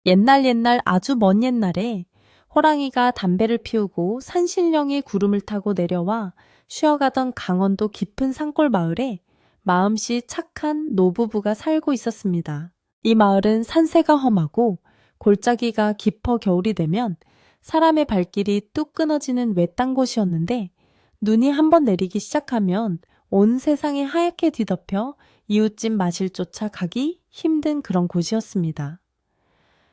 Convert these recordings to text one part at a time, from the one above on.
옛날 아주 먼 옛날에 호랑이가 담배를 피우고 산신령이 구름을 타고 내려와 쉬어가던 강원도 깊은 산골 마을에 마음씨 착한 노부부가 살고 있었습니다. 이 마을은 산세가 험하고 골짜기가 깊어 겨울이 되면 사람의 발길이 뚝 끊어지는 외딴 곳이었는데 눈이 한번 내리기 시작하면 온 세상이 하얗게 뒤덮여 이웃집 마실조차 가기 힘든 그런 곳이었습니다.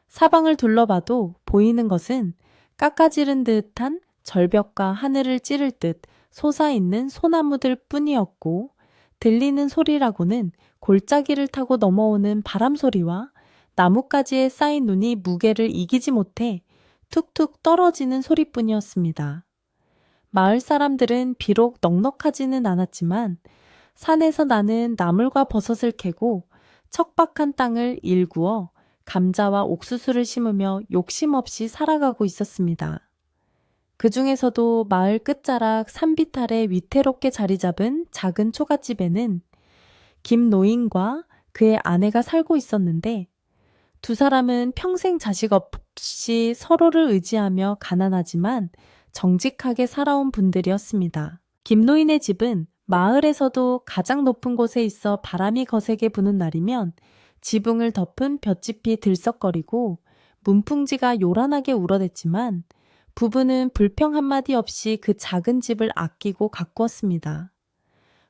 사방을 둘러봐도 보이는 것은 깎아지른 듯한 절벽과 하늘을 찌를 듯 솟아있는 소나무들 뿐이었고 들리는 소리라고는 골짜기를 타고 넘어오는 바람 소리와 나뭇가지에 쌓인 눈이 무게를 이기지 못해 툭툭 떨어지는 소리뿐이었습니다. 마을 사람들은 비록 넉넉하지는 않았지만 산에서 나는 나물과 버섯을 캐고 척박한 땅을 일구어 감자와 옥수수를 심으며 욕심 없이 살아가고 있었습니다. 그 중에서도 마을 끝자락 산비탈에 위태롭게 자리 잡은 작은 초가집에는 김노인과 그의 아내가 살고 있었는데 두 사람은 평생 자식 없이 서로를 의지하며 가난하지만 정직하게 살아온 분들이었습니다. 김노인의 집은 마을에서도 가장 높은 곳에 있어 바람이 거세게 부는 날이면 지붕을 덮은 볏짚이 들썩거리고 문풍지가 요란하게 울어댔지만 부부는 불평 한마디 없이 그 작은 집을 아끼고 가꾸었습니다.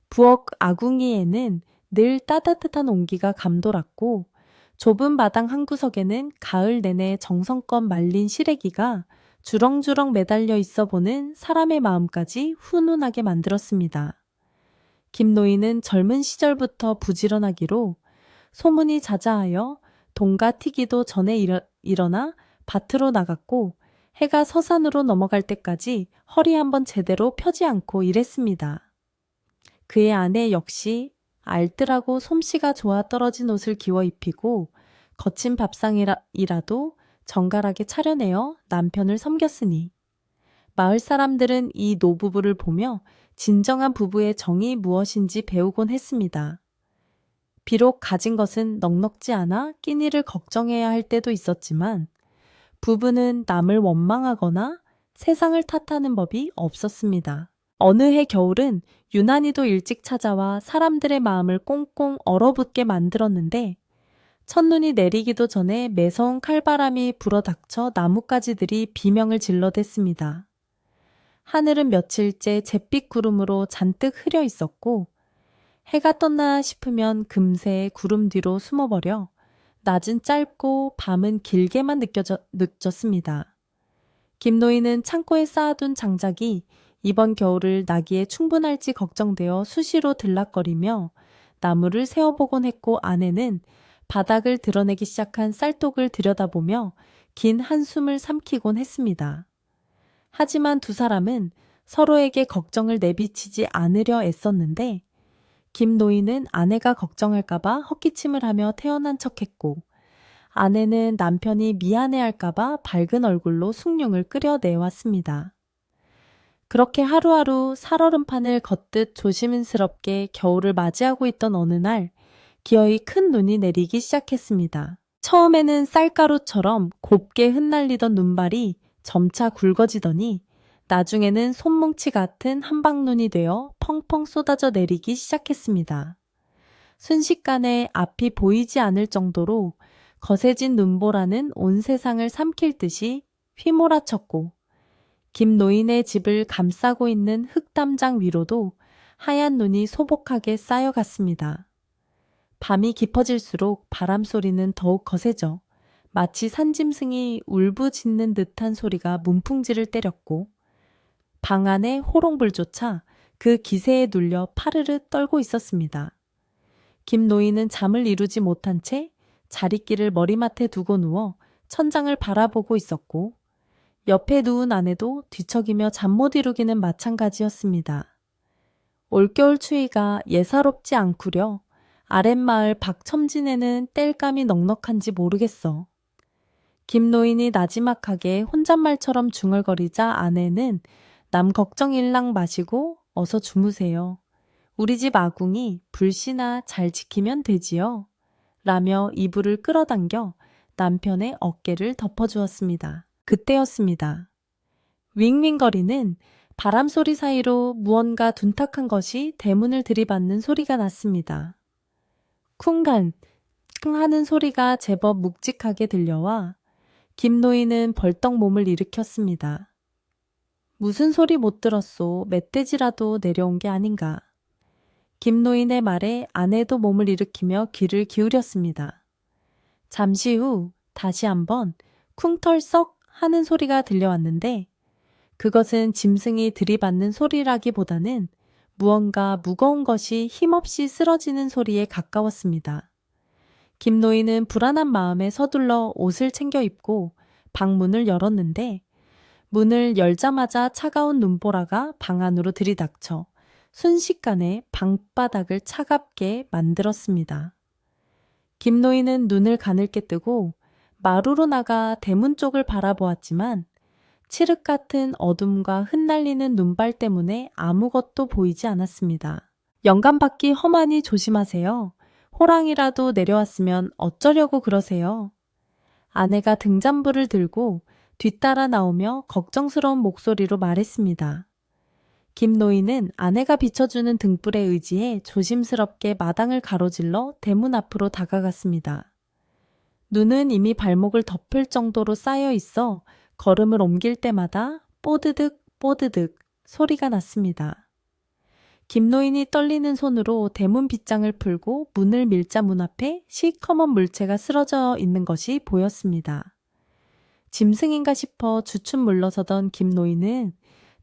부엌 아궁이에는 늘 따뜻한 온기가 감돌았고 좁은 마당 한 구석에는 가을 내내 정성껏 말린 시래기가 주렁주렁 매달려 있어 보는 사람의 마음까지 훈훈하게 만들었습니다. 김노인은 젊은 시절부터 부지런하기로 소문이 자자하여 동가 튀기도 전에 일어나 밭으로 나갔고 해가 서산으로 넘어갈 때까지 허리 한번 제대로 펴지 않고 일했습니다. 그의 아내 역시 알뜰하고 솜씨가 좋아 떨어진 옷을 기워 입히고 거친 밥상이라도 정갈하게 차려내어 남편을 섬겼으니 마을 사람들은 이 노부부를 보며 진정한 부부의 정이 무엇인지 배우곤 했습니다. 비록 가진 것은 넉넉지 않아 끼니를 걱정해야 할 때도 있었지만 부부는 남을 원망하거나 세상을 탓하는 법이 없었습니다. 어느 해 겨울은 유난히도 일찍 찾아와 사람들의 마음을 꽁꽁 얼어붙게 만들었는데 첫눈이 내리기도 전에 매서운 칼바람이 불어닥쳐 나뭇가지들이 비명을 질러댔습니다. 하늘은 며칠째 잿빛 구름으로 잔뜩 흐려 있었고 해가 떴나 싶으면 금세 구름 뒤로 숨어버려 낮은 짧고 밤은 길게만 느껴졌습니다. 김노인은 창고에 쌓아둔 장작이 이번 겨울을 나기에 충분할지 걱정되어 수시로 들락거리며 나무를 세어보곤 했고 아내는 바닥을 드러내기 시작한 쌀독을 들여다보며 긴 한숨을 삼키곤 했습니다. 하지만 두 사람은 서로에게 걱정을 내비치지 않으려 애썼는데 김노인은 아내가 걱정할까봐 헛기침을 하며 태어난 척했고 아내는 남편이 미안해할까봐 밝은 얼굴로 숭늉을 끓여내왔습니다. 그렇게 하루하루 살얼음판을 걷듯 조심스럽게 겨울을 맞이하고 있던 어느 날 기어이 큰 눈이 내리기 시작했습니다. 처음에는 쌀가루처럼 곱게 흩날리던 눈발이 점차 굵어지더니 나중에는 손뭉치 같은 한방눈이 되어 펑펑 쏟아져 내리기 시작했습니다. 순식간에 앞이 보이지 않을 정도로 거세진 눈보라는 온 세상을 삼킬 듯이 휘몰아쳤고 김노인의 집을 감싸고 있는 흙담장 위로도 하얀 눈이 소복하게 쌓여갔습니다. 밤이 깊어질수록 바람 소리는 더욱 거세져 마치 산짐승이 울부짖는 듯한 소리가 문풍지를 때렸고 방 안의 호롱불조차 그 기세에 눌려 파르르 떨고 있었습니다. 김노인은 잠을 이루지 못한 채 자릿길을 머리맡에 두고 누워 천장을 바라보고 있었고 옆에 누운 아내도 뒤척이며 잠 못 이루기는 마찬가지였습니다. 올겨울 추위가 예사롭지 않구려 아랫마을 박첨진에는 땔감이 넉넉한지 모르겠어. 김노인이 나지막하게 혼잣말처럼 중얼거리자 아내는 남 걱정 일랑 마시고 어서 주무세요. 우리 집 아궁이 불씨나 잘 지키면 되지요. 라며 이불을 끌어당겨 남편의 어깨를 덮어주었습니다. 그때였습니다. 윙윙거리는 바람소리 사이로 무언가 둔탁한 것이 대문을 들이받는 소리가 났습니다. 쿵간 하는 소리가 제법 묵직하게 들려와 김노인은 벌떡 몸을 일으켰습니다. 무슨 소리 못 들었소. 멧돼지라도 내려온 게 아닌가. 김노인의 말에 아내도 몸을 일으키며 귀를 기울였습니다. 잠시 후 다시 한번 쿵털썩 하는 소리가 들려왔는데 그것은 짐승이 들이받는 소리라기보다는 무언가 무거운 것이 힘없이 쓰러지는 소리에 가까웠습니다. 김노인은 불안한 마음에 서둘러 옷을 챙겨 입고 방문을 열었는데 문을 열자마자 차가운 눈보라가 방 안으로 들이닥쳐 순식간에 방바닥을 차갑게 만들었습니다. 김노인은 눈을 가늘게 뜨고 마루로 나가 대문 쪽을 바라보았지만 칠흑 같은 어둠과 흩날리는 눈발 때문에 아무것도 보이지 않았습니다. 영감 받기 험하니 조심하세요. 호랑이라도 내려왔으면 어쩌려고 그러세요. 아내가 등잔불을 들고 뒤따라 나오며 걱정스러운 목소리로 말했습니다. 김노인은 아내가 비춰주는 등불에 의지해 조심스럽게 마당을 가로질러 대문 앞으로 다가갔습니다. 눈은 이미 발목을 덮을 정도로 쌓여 있어 걸음을 옮길 때마다 뽀드득 뽀드득 소리가 났습니다. 김노인이 떨리는 손으로 대문 빗장을 풀고 문을 밀자 문 앞에 시커먼 물체가 쓰러져 있는 것이 보였습니다. 짐승인가 싶어 주춤 물러서던 김노인은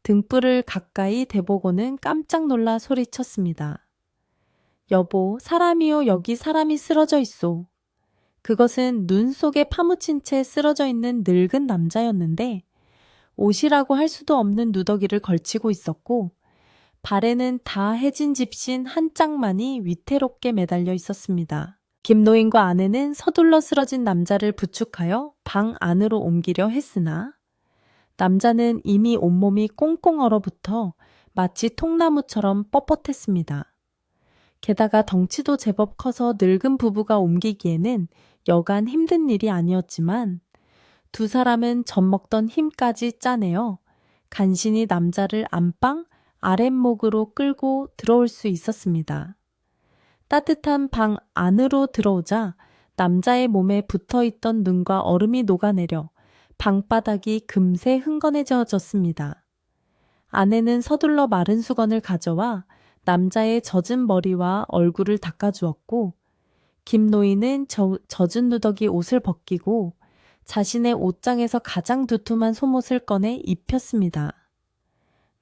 등불을 가까이 대보고는 깜짝 놀라 소리쳤습니다. 여보, 사람이요, 여기 사람이 쓰러져 있소. 그것은 눈 속에 파묻힌 채 쓰러져 있는 늙은 남자였는데 옷이라고 할 수도 없는 누더기를 걸치고 있었고 발에는 다 해진 집신 한 짝만이 위태롭게 매달려 있었습니다. 김노인과 아내는 서둘러 쓰러진 남자를 부축하여 방 안으로 옮기려 했으나 남자는 이미 온몸이 꽁꽁 얼어붙어 마치 통나무처럼 뻣뻣했습니다. 게다가 덩치도 제법 커서 늙은 부부가 옮기기에는 여간 힘든 일이 아니었지만 두 사람은 젖먹던 힘까지 짜내어 간신히 남자를 안방 아랫목으로 끌고 들어올 수 있었습니다. 따뜻한 방 안으로 들어오자 남자의 몸에 붙어있던 눈과 얼음이 녹아내려 방바닥이 금세 흥건해졌습니다. 아내는 서둘러 마른 수건을 가져와 남자의 젖은 머리와 얼굴을 닦아주었고 김노인은 젖은 누더기 옷을 벗기고 자신의 옷장에서 가장 두툼한 속옷을 꺼내 입혔습니다.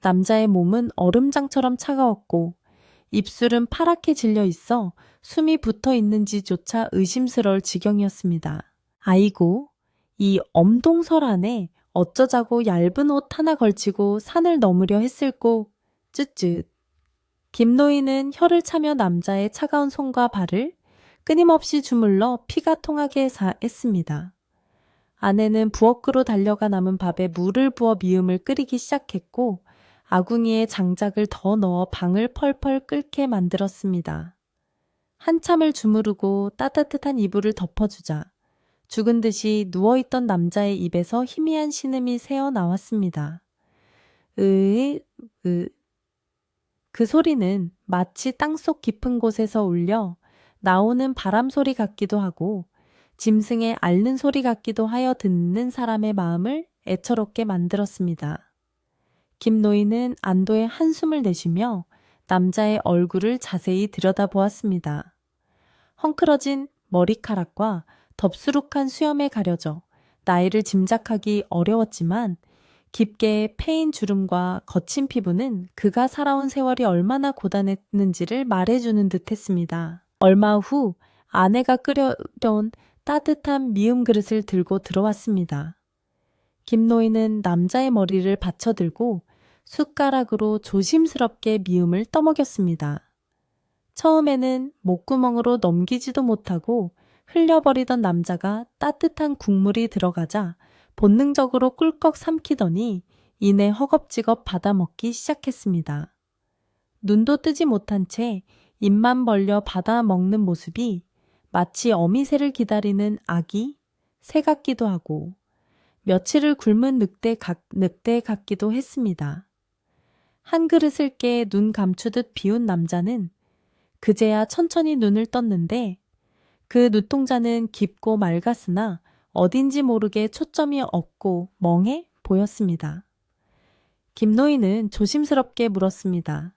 남자의 몸은 얼음장처럼 차가웠고 입술은 파랗게 질려 있어 숨이 붙어 있는지조차 의심스러울 지경이었습니다. 아이고, 이 엄동설 안에 어쩌자고 얇은 옷 하나 걸치고 산을 넘으려 했을꼬. 쯧쯧. 김노인은 혀를 차며 남자의 차가운 손과 발을 끊임없이 주물러 피가 통하게 했습니다. 아내는 부엌으로 달려가 남은 밥에 물을 부어 미음을 끓이기 시작했고 아궁이에 장작을 더 넣어 방을 펄펄 끓게 만들었습니다. 한참을 주무르고 따뜻한 이불을 덮어주자 죽은 듯이 누워있던 남자의 입에서 희미한 신음이 새어 나왔습니다. 그 소리는 마치 땅속 깊은 곳에서 울려 나오는 바람 소리 같기도 하고 짐승의 앓는 소리 같기도 하여 듣는 사람의 마음을 애처롭게 만들었습니다. 김노인은 안도의 한숨을 내쉬며 남자의 얼굴을 자세히 들여다보았습니다. 헝클어진 머리카락과 덥수룩한 수염에 가려져 나이를 짐작하기 어려웠지만 깊게 패인 주름과 거친 피부는 그가 살아온 세월이 얼마나 고단했는지를 말해주는 듯했습니다. 얼마 후 아내가 끓여온 따뜻한 미음 그릇을 들고 들어왔습니다. 김노인은 남자의 머리를 받쳐들고 숟가락으로 조심스럽게 미음을 떠먹였습니다. 처음에는 목구멍으로 넘기지도 못하고 흘려버리던 남자가 따뜻한 국물이 들어가자 본능적으로 꿀꺽 삼키더니 이내 허겁지겁 받아먹기 시작했습니다. 눈도 뜨지 못한 채 입만 벌려 받아먹는 모습이 마치 어미새를 기다리는 아기, 새 같기도 하고 며칠을 굶은 늑대 같기도 했습니다. 한 그릇을 깨 눈 감추듯 비운 남자는 그제야 천천히 눈을 떴는데 그 눈동자는 깊고 맑았으나 어딘지 모르게 초점이 없고 멍해 보였습니다. 김노인은 조심스럽게 물었습니다.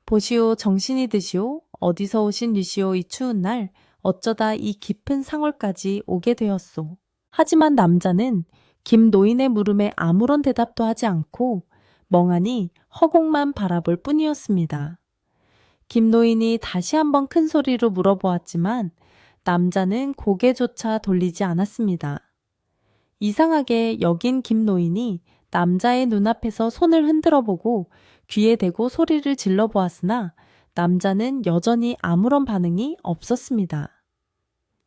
보시오, 정신이 드시오? 어디서 오신 유시오? 이 추운 날 어쩌다 이 깊은 상월까지 오게 되었소. 하지만 남자는 김노인의 물음에 아무런 대답도 하지 않고 멍하니 허공만 바라볼 뿐이었습니다. 김노인이 다시 한번 큰 소리로 물어보았지만 남자는 고개조차 돌리지 않았습니다. 이상하게 여긴 김노인이 남자의 눈앞에서 손을 흔들어 보고 귀에 대고 소리를 질러 보았으나 남자는 여전히 아무런 반응이 없었습니다.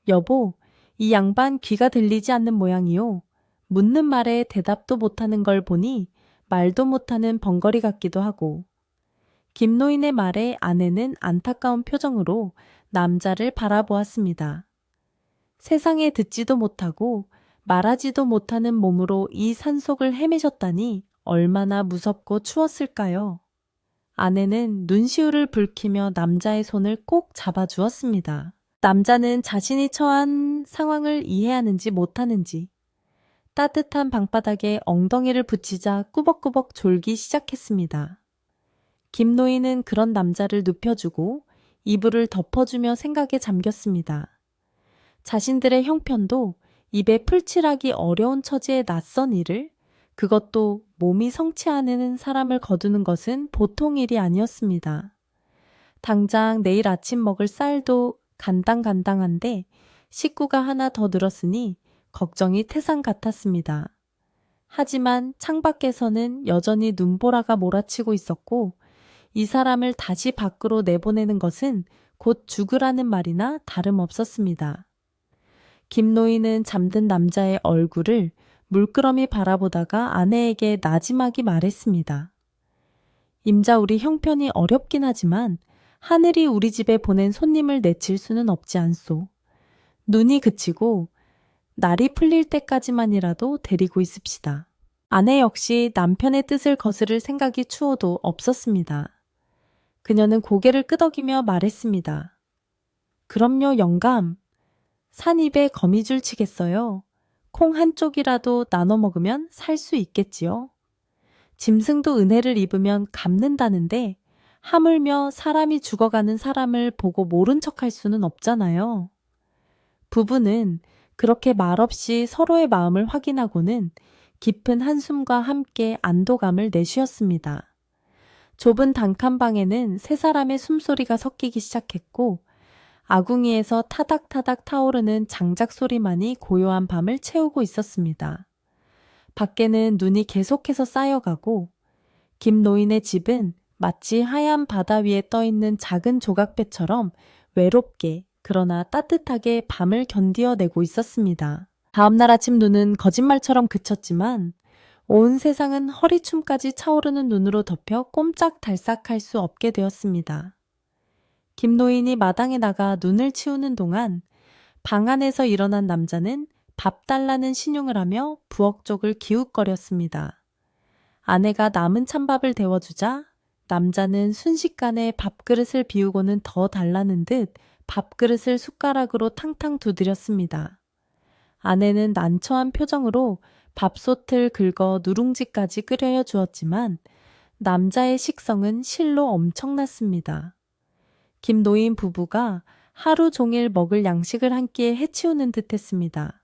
여보, 이 양반 귀가 들리지 않는 모양이요. 묻는 말에 대답도 못하는 걸 보니 말도 못하는 벙거리 같기도 하고. 김노인의 말에 아내는 안타까운 표정으로 남자를 바라보았습니다. 세상에 듣지도 못하고 말하지도 못하는 몸으로 이 산속을 헤매셨다니 얼마나 무섭고 추웠을까요? 아내는 눈시울을 붉히며 남자의 손을 꼭 잡아주었습니다. 남자는 자신이 처한 상황을 이해하는지 못하는지 따뜻한 방바닥에 엉덩이를 붙이자 꾸벅꾸벅 졸기 시작했습니다. 김노인은 그런 남자를 눕혀주고 이불을 덮어주며 생각에 잠겼습니다. 자신들의 형편도 입에 풀칠하기 어려운 처지의 낯선 일을, 그것도 몸이 성치 않은 사람을 거두는 것은 보통 일이 아니었습니다. 당장 내일 아침 먹을 쌀도 간당간당한데 식구가 하나 더 늘었으니 걱정이 태산 같았습니다. 하지만 창밖에서는 여전히 눈보라가 몰아치고 있었고 이 사람을 다시 밖으로 내보내는 것은 곧 죽으라는 말이나 다름없었습니다. 김노인은 잠든 남자의 얼굴을 물끄러미 바라보다가 아내에게 나지막이 말했습니다. 임자, 우리 형편이 어렵긴 하지만 하늘이 우리 집에 보낸 손님을 내칠 수는 없지 않소. 눈이 그치고 날이 풀릴 때까지만이라도 데리고 있읍시다. 아내 역시 남편의 뜻을 거스를 생각이 추호도 없었습니다. 그녀는 고개를 끄덕이며 말했습니다. 그럼요, 영감. 산입에 거미줄 치겠어요. 콩 한 쪽이라도 나눠 먹으면 살 수 있겠지요. 짐승도 은혜를 입으면 갚는다는데 하물며 사람이 죽어가는 사람을 보고 모른 척할 수는 없잖아요. 부부는 그렇게 말없이 서로의 마음을 확인하고는 깊은 한숨과 함께 안도감을 내쉬었습니다. 좁은 단칸방에는 세 사람의 숨소리가 섞이기 시작했고 아궁이에서 타닥타닥 타오르는 장작 소리만이 고요한 밤을 채우고 있었습니다. 밖에는 눈이 계속해서 쌓여가고 김노인의 집은 마치 하얀 바다 위에 떠있는 작은 조각배처럼 외롭게 그러나 따뜻하게 밤을 견디어내고 있었습니다. 다음날 아침 눈은 거짓말처럼 그쳤지만 온 세상은 허리춤까지 차오르는 눈으로 덮여 꼼짝달싹할 수 없게 되었습니다. 김노인이 마당에 나가 눈을 치우는 동안 방 안에서 일어난 남자는 밥 달라는 신용을 하며 부엌 쪽을 기웃거렸습니다. 아내가 남은 찬밥을 데워주자 남자는 순식간에 밥그릇을 비우고는 더 달라는 듯 밥그릇을 숟가락으로 탕탕 두드렸습니다. 아내는 난처한 표정으로 밥솥을 긁어 누룽지까지 끓여 주었지만 남자의 식성은 실로 엄청났습니다. 김노인 부부가 하루 종일 먹을 양식을 한 끼에 해치우는 듯 했습니다.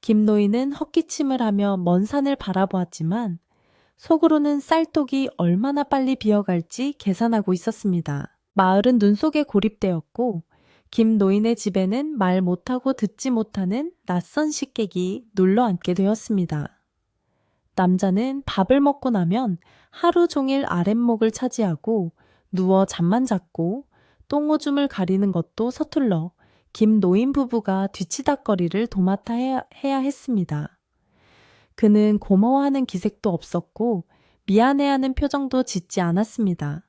김노인은 헛기침을 하며 먼 산을 바라보았지만 속으로는 쌀독이 얼마나 빨리 비어갈지 계산하고 있었습니다. 마을은 눈 속에 고립되었고 김노인의 집에는 말 못하고 듣지 못하는 낯선 식객이 눌러앉게 되었습니다. 남자는 밥을 먹고 나면 하루 종일 아랫목을 차지하고 누워 잠만 잤고 똥오줌을 가리는 것도 서툴러 김노인 부부가 뒤치다꺼리를 도맡아 해야 했습니다. 그는 고마워하는 기색도 없었고 미안해하는 표정도 짓지 않았습니다.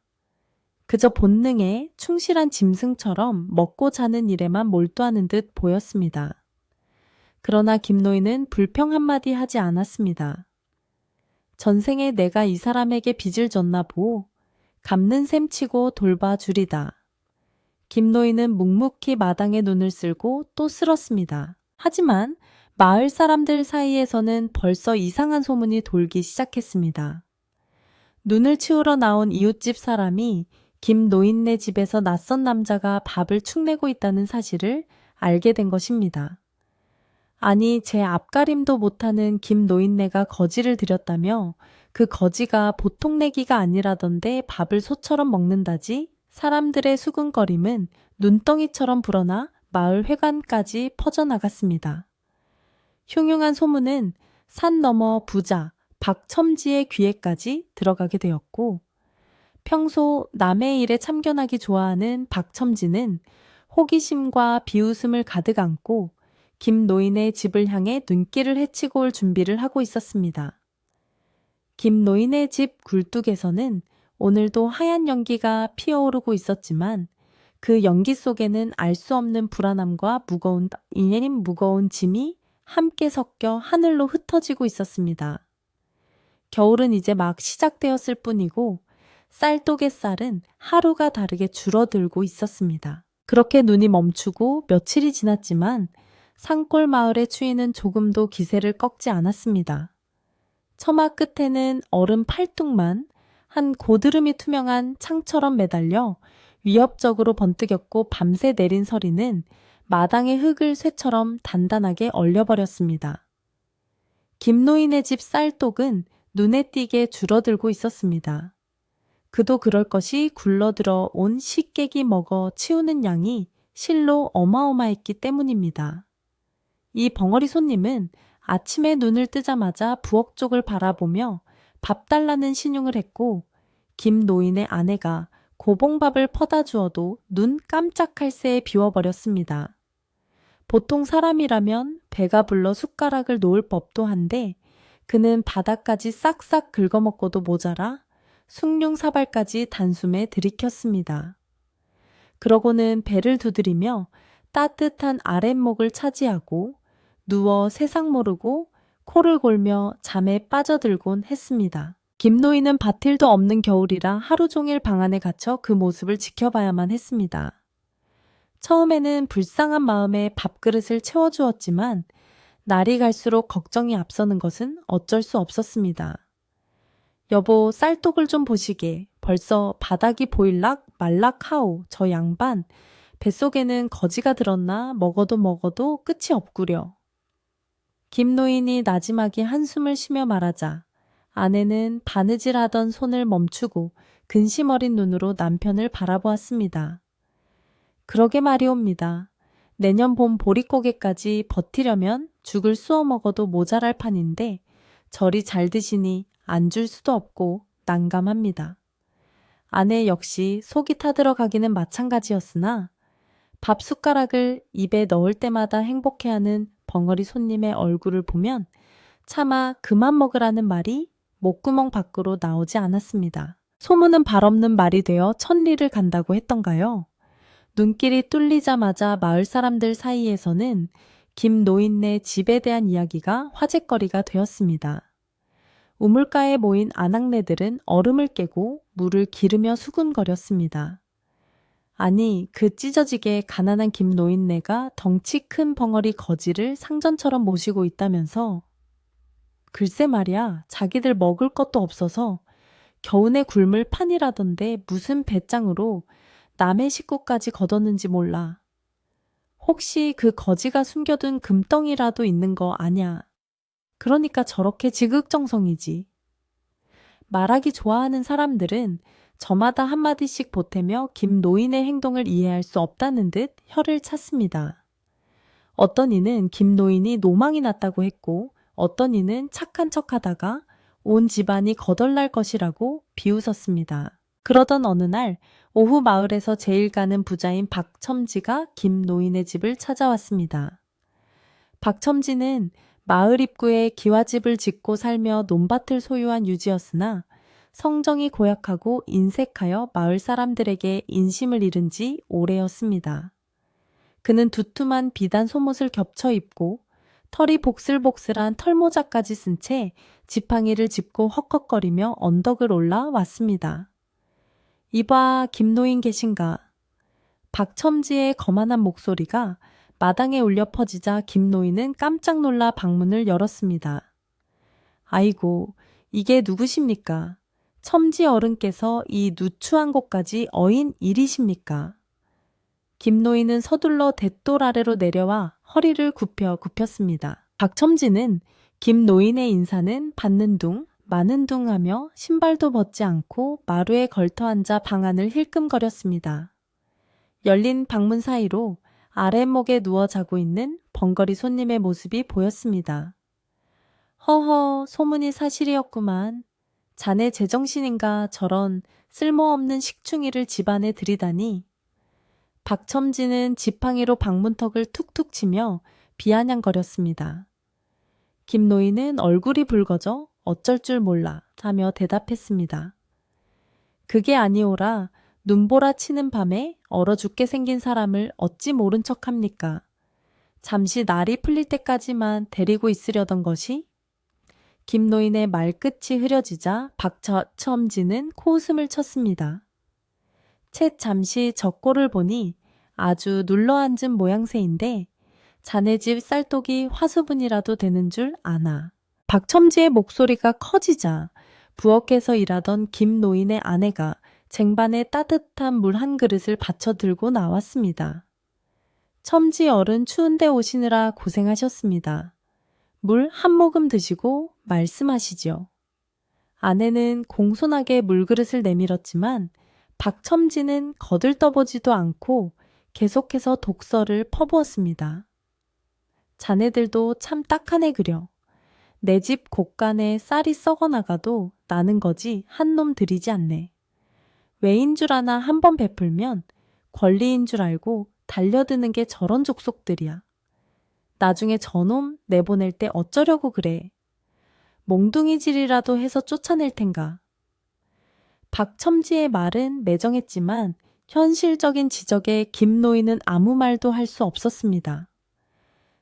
그저 본능에 충실한 짐승처럼 먹고 자는 일에만 몰두하는 듯 보였습니다. 그러나 김노인은 불평 한마디 하지 않았습니다. 전생에 내가 이 사람에게 빚을 졌나 보. 갚는 셈 치고 돌봐주리다. 김노인은 묵묵히 마당에 눈을 쓸고 또 쓸었습니다. 하지만 마을 사람들 사이에서는 벌써 이상한 소문이 돌기 시작했습니다. 눈을 치우러 나온 이웃집 사람이 김노인네 집에서 낯선 남자가 밥을 축내고 있다는 사실을 알게 된 것입니다. 아니, 제 앞가림도 못하는 김노인네가 거지를 들였다며 그 거지가 보통 내기가 아니라던데 밥을 소처럼 먹는다지? 사람들의 수군거림은 눈덩이처럼 불어나 마을 회관까지 퍼져나갔습니다. 흉흉한 소문은 산 너머 부자 박첨지의 귀에까지 들어가게 되었고, 평소 남의 일에 참견하기 좋아하는 박첨지는 호기심과 비웃음을 가득 안고 김노인의 집을 향해 눈길을 헤치고 올 준비를 하고 있었습니다. 김노인의 집 굴뚝에서는 오늘도 하얀 연기가 피어오르고 있었지만 그 연기 속에는 알 수 없는 불안함과 무거운 짐이 함께 섞여 하늘로 흩어지고 있었습니다. 겨울은 이제 막 시작되었을 뿐이고 쌀독의 쌀은 하루가 다르게 줄어들고 있었습니다. 그렇게 눈이 멈추고 며칠이 지났지만 산골 마을의 추위는 조금도 기세를 꺾지 않았습니다. 처마 끝에는 얼음 팔뚝만 한 고드름이 투명한 창처럼 매달려 위협적으로 번뜩였고 밤새 내린 서리는 마당의 흙을 쇠처럼 단단하게 얼려버렸습니다. 김노인의 집 쌀독은 눈에 띄게 줄어들고 있었습니다. 그도 그럴 것이 굴러들어 온 식객이 먹어 치우는 양이 실로 어마어마했기 때문입니다. 이 벙어리 손님은 아침에 눈을 뜨자마자 부엌 쪽을 바라보며 밥 달라는 신용을 했고 김노인의 아내가 고봉밥을 퍼다 주어도 눈 깜짝할 새에 비워버렸습니다. 보통 사람이라면 배가 불러 숟가락을 놓을 법도 한데 그는 바닥까지 싹싹 긁어먹고도 모자라 숭늉사발까지 단숨에 들이켰습니다. 그러고는 배를 두드리며 따뜻한 아랫목을 차지하고 누워 세상 모르고 코를 골며 잠에 빠져들곤 했습니다. 김노인은 밭일도 없는 겨울이라 하루 종일 방 안에 갇혀 그 모습을 지켜봐야만 했습니다. 처음에는 불쌍한 마음에 밥그릇을 채워주었지만 날이 갈수록 걱정이 앞서는 것은 어쩔 수 없었습니다. 여보, 쌀독을 좀 보시게. 벌써 바닥이 보일락 말락하오. 저 양반. 뱃속에는 거지가 들었나 먹어도 끝이 없구려. 김노인이 나지막이 한숨을 쉬며 말하자 아내는 바느질하던 손을 멈추고 근심 어린 눈으로 남편을 바라보았습니다. 그러게 말이옵니다. 내년 봄 보릿고개까지 버티려면 죽을 쑤어 먹어도 모자랄 판인데 저리 잘 드시니 안 줄 수도 없고 난감합니다. 아내 역시 속이 타들어가기는 마찬가지였으나 밥 숟가락을 입에 넣을 때마다 행복해하는 벙어리 손님의 얼굴을 보면 차마 그만 먹으라는 말이 목구멍 밖으로 나오지 않았습니다. 소문은 발 없는 말이 되어 천리를 간다고 했던가요? 눈길이 뚫리자마자 마을 사람들 사이에서는 김노인네 집에 대한 이야기가 화제거리가 되었습니다. 우물가에 모인 아낙네들은 얼음을 깨고 물을 기르며 수군거렸습니다. 아니, 그 찢어지게 가난한 김노인네가 덩치 큰 벙어리 거지를 상전처럼 모시고 있다면서 글쎄 말이야, 자기들 먹을 것도 없어서 겨우내 굶을 판이라던데 무슨 배짱으로 남의 식구까지 걷었는지 몰라. 혹시 그 거지가 숨겨둔 금덩이라도 있는 거 아냐. 그러니까 저렇게 지극정성이지. 말하기 좋아하는 사람들은 저마다 한마디씩 보태며 김노인의 행동을 이해할 수 없다는 듯 혀를 찼습니다. 어떤 이는 김노인이 노망이 났다고 했고 어떤 이는 착한 척하다가 온 집안이 거덜날 것이라고 비웃었습니다. 그러던 어느 날 오후 마을에서 제일 가는 부자인 박첨지가 김노인의 집을 찾아왔습니다. 박첨지는 마을 입구에 기와집을 짓고 살며 논밭을 소유한 유지였으나 성정이 고약하고 인색하여 마을 사람들에게 인심을 잃은 지 오래였습니다. 그는 두툼한 비단 속옷을 겹쳐 입고 털이 복슬복슬한 털모자까지 쓴 채 지팡이를 짚고 헉헉거리며 언덕을 올라왔습니다. 이봐, 김노인 계신가? 박첨지의 거만한 목소리가 마당에 울려 퍼지자 김노인은 깜짝 놀라 방문을 열었습니다. 아이고, 이게 누구십니까? 첨지 어른께서 이 누추한 곳까지 어인 일이십니까? 김노인은 서둘러 대돌 아래로 내려와 허리를 굽혔습니다. 박첨지는 김노인의 인사는 받는 둥, 마는 둥 하며 신발도 벗지 않고 마루에 걸터앉아 방안을 힐끔거렸습니다. 열린 방문 사이로 아랫목에 누워 자고 있는 번거리 손님의 모습이 보였습니다. 허허, 소문이 사실이었구만. 자네 제정신인가 저런 쓸모없는 식충이를 집안에 들이다니. 박첨지는 지팡이로 방문턱을 툭툭 치며 비아냥거렸습니다. 김노인은 얼굴이 붉어져 어쩔 줄 몰라 하며 대답했습니다. 그게 아니오라. 눈보라 치는 밤에 얼어 죽게 생긴 사람을 어찌 모른 척합니까? 잠시 날이 풀릴 때까지만 데리고 있으려던 것이? 김노인의 말끝이 흐려지자 박첨지는 코웃음을 쳤습니다. 채 잠시 저 꼴을 보니 아주 눌러앉은 모양새인데 자네 집 쌀독이 화수분이라도 되는 줄 아나. 박첨지의 목소리가 커지자 부엌에서 일하던 김노인의 아내가 쟁반에 따뜻한 물 한 그릇을 받쳐 들고 나왔습니다. 첨지 어른 추운데 오시느라 고생하셨습니다. 물 한 모금 드시고 말씀하시지요. 아내는 공손하게 물그릇을 내밀었지만 박첨지는 거들떠보지도 않고 계속해서 독서를 퍼부었습니다. 자네들도 참 딱하네 그려. 내 집 곳간에 쌀이 썩어나가도 나는 거지 한 놈 들이지 않네. 왜인 줄 아나 한 번 베풀면 권리인 줄 알고 달려드는 게 저런 족속들이야. 나중에 저놈 내보낼 때 어쩌려고 그래. 몽둥이질이라도 해서 쫓아낼 텐가. 박첨지의 말은 매정했지만 현실적인 지적에 김노인은 아무 말도 할 수 없었습니다.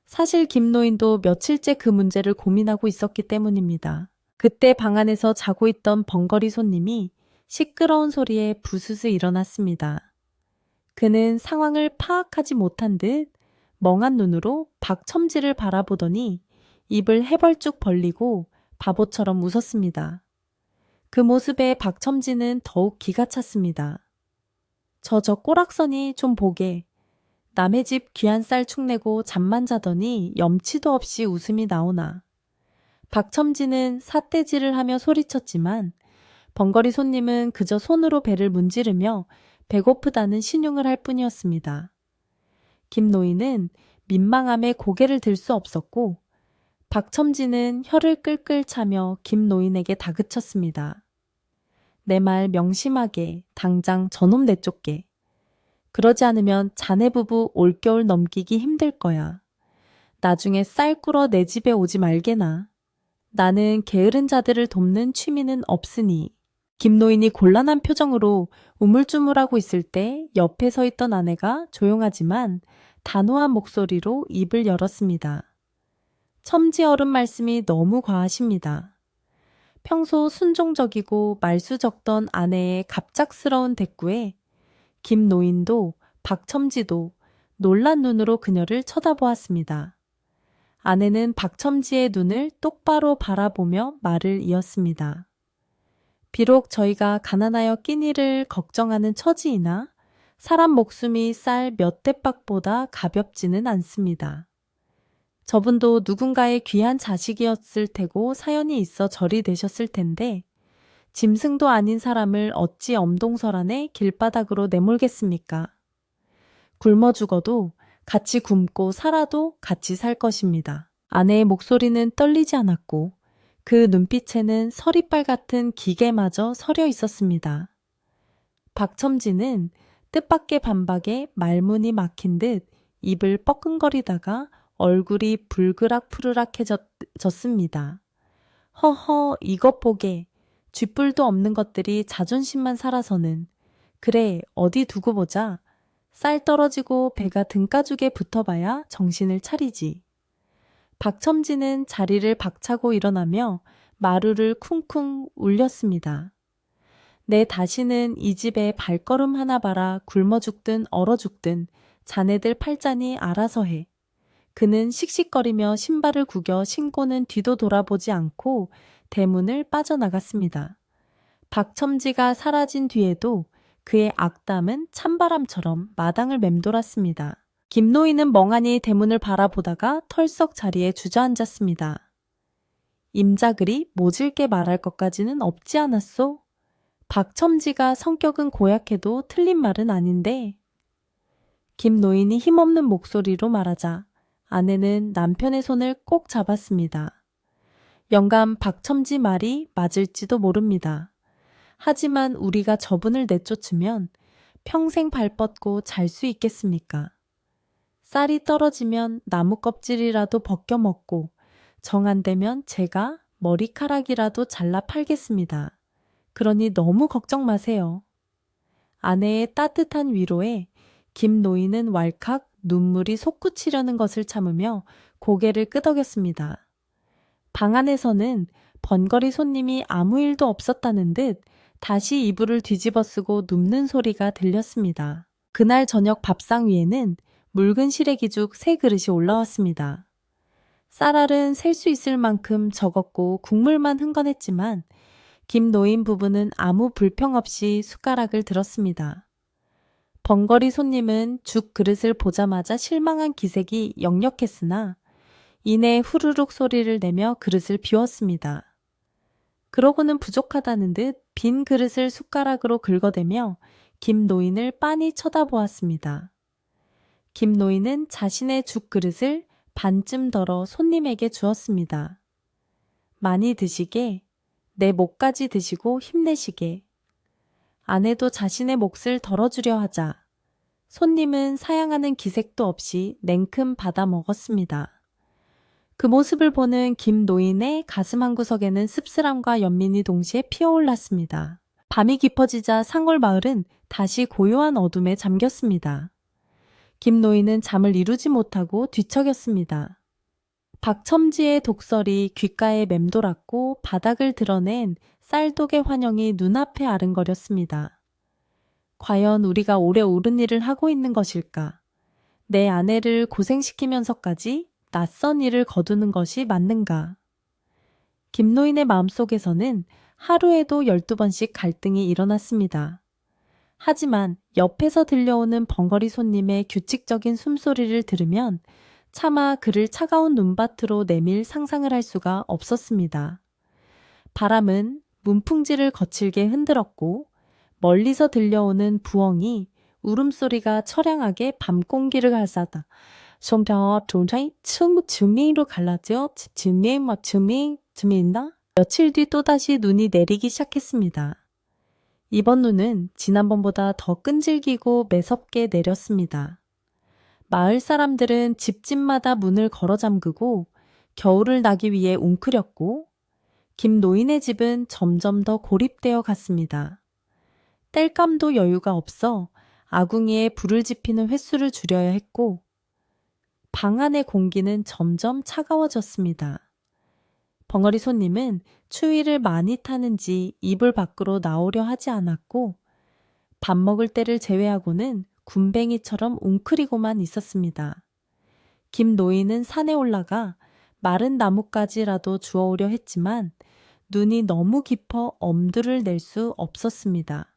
사실 김노인도 며칠째 그 문제를 고민하고 있었기 때문입니다. 그때 방 안에서 자고 있던 번거리 손님이 시끄러운 소리에 부스스 일어났습니다. 그는 상황을 파악하지 못한 듯 멍한 눈으로 박첨지를 바라보더니 입을 해벌쭉 벌리고 바보처럼 웃었습니다. 그 모습에 박첨지는 더욱 기가 찼습니다. 저 꼬락서니 좀 보게. 남의 집 귀한 쌀 축내고 잠만 자더니 염치도 없이 웃음이 나오나. 박첨지는 삿대질을 하며 소리쳤지만 번거리 손님은 그저 손으로 배를 문지르며 배고프다는 신용을 할 뿐이었습니다. 김노인은 민망함에 고개를 들 수 없었고 박첨지는 혀를 끌끌 차며 김노인에게 다그쳤습니다. 내 말 명심하게 당장 저놈 내쫓게. 그러지 않으면 자네 부부 올겨울 넘기기 힘들 거야. 나중에 쌀 꿀어 내 집에 오지 말게나. 나는 게으른 자들을 돕는 취미는 없으니. 김노인이 곤란한 표정으로 우물쭈물하고 있을 때 옆에 서 있던 아내가 조용하지만 단호한 목소리로 입을 열었습니다. 첨지 어른 말씀이 너무 과하십니다. 평소 순종적이고 말수 적던 아내의 갑작스러운 대꾸에 김노인도 박첨지도 놀란 눈으로 그녀를 쳐다보았습니다. 아내는 박첨지의 눈을 똑바로 바라보며 말을 이었습니다. 비록 저희가 가난하여 끼니를 걱정하는 처지이나 사람 목숨이 쌀 몇 대박보다 가볍지는 않습니다. 저분도 누군가의 귀한 자식이었을 테고 사연이 있어 절이 되셨을 텐데 짐승도 아닌 사람을 어찌 엄동설안에 길바닥으로 내몰겠습니까? 굶어 죽어도 같이 굶고 살아도 같이 살 것입니다. 아내의 목소리는 떨리지 않았고 그 눈빛에는 서리빨 같은 기계마저 서려 있었습니다. 박첨지는 뜻밖의 반박에 말문이 막힌 듯 입을 뻐끔거리다가 얼굴이 불그락푸르락해졌습니다. 허허, 이것 보게. 쥐뿔도 없는 것들이 자존심만 살아서는. 그래, 어디 두고 보자. 쌀 떨어지고 배가 등가죽에 붙어봐야 정신을 차리지. 박첨지는 자리를 박차고 일어나며 마루를 쿵쿵 울렸습니다. 내 다시는 이 집에 발걸음 하나 봐라 굶어 죽든 얼어 죽든 자네들 팔자니 알아서 해. 그는 씩씩거리며 신발을 구겨 신고는 뒤도 돌아보지 않고 대문을 빠져나갔습니다. 박첨지가 사라진 뒤에도 그의 악담은 찬바람처럼 마당을 맴돌았습니다. 김노인은 멍하니 대문을 바라보다가 털썩 자리에 주저앉았습니다. 임자글이 모질게 말할 것까지는 없지 않았소? 박첨지가 성격은 고약해도 틀린 말은 아닌데. 김노인이 힘없는 목소리로 말하자 아내는 남편의 손을 꼭 잡았습니다. 영감 박첨지 말이 맞을지도 모릅니다. 하지만 우리가 저분을 내쫓으면 평생 발 뻗고 잘 수 있겠습니까? 쌀이 떨어지면 나무 껍질이라도 벗겨 먹고 정 안 되면 제가 머리카락이라도 잘라 팔겠습니다. 그러니 너무 걱정 마세요. 아내의 따뜻한 위로에 김노인은 왈칵 눈물이 솟구치려는 것을 참으며 고개를 끄덕였습니다. 방 안에서는 번거리 손님이 아무 일도 없었다는 듯 다시 이불을 뒤집어 쓰고 눕는 소리가 들렸습니다. 그날 저녁 밥상 위에는 묽은 시래기죽 3그릇이 올라왔습니다. 쌀알은 셀 수 있을 만큼 적었고 국물만 흥건했지만 김노인 부부는 아무 불평 없이 숟가락을 들었습니다. 번거리 손님은 죽 그릇을 보자마자 실망한 기색이 역력했으나 이내 후루룩 소리를 내며 그릇을 비웠습니다. 그러고는 부족하다는 듯 빈 그릇을 숟가락으로 긁어대며 김노인을 빤히 쳐다보았습니다. 김노인은 자신의 죽 그릇을 반쯤 덜어 손님에게 주었습니다. 많이 드시게, 내 목까지 드시고 힘내시게. 아내도 자신의 몫을 덜어주려 하자 손님은 사양하는 기색도 없이 냉큼 받아 먹었습니다. 그 모습을 보는 김노인의 가슴 한구석에는 씁쓸함과 연민이 동시에 피어올랐습니다. 밤이 깊어지자 상골마을은 다시 고요한 어둠에 잠겼습니다. 김노인은 잠을 이루지 못하고 뒤척였습니다. 박첨지의 독설이 귓가에 맴돌았고 바닥을 드러낸 쌀독의 환영이 눈앞에 아른거렸습니다. 과연 우리가 오래 옳은 일을 하고 있는 것일까? 내 아내를 고생시키면서까지 낯선 일을 거두는 것이 맞는가? 김노인의 마음속에서는 하루에도 12번씩 갈등이 일어났습니다. 하지만 옆에서 들려오는 번거리 손님의 규칙적인 숨소리를 들으면 차마 그를 차가운 눈밭으로 내밀 상상을 할 수가 없었습니다. 바람은 문풍지를 거칠게 흔들었고 멀리서 들려오는 부엉이 울음소리가 처량하게 밤 공기를 갈사다. 좀더 도저히 주민으로 갈라져 주민다. 며칠 뒤 또다시 눈이 내리기 시작했습니다. 이번 눈은 지난번보다 더 끈질기고 매섭게 내렸습니다. 마을 사람들은 집집마다 문을 걸어 잠그고 겨울을 나기 위해 웅크렸고 김노인의 집은 점점 더 고립되어 갔습니다. 땔감도 여유가 없어 아궁이에 불을 지피는 횟수를 줄여야 했고 방 안의 공기는 점점 차가워졌습니다. 벙어리 손님은 추위를 많이 타는지 이불 밖으로 나오려 하지 않았고 밥 먹을 때를 제외하고는 군뱅이처럼 웅크리고만 있었습니다. 김노인은 산에 올라가 마른 나뭇가지라도 주워오려 했지만 눈이 너무 깊어 엄두를 낼 수 없었습니다.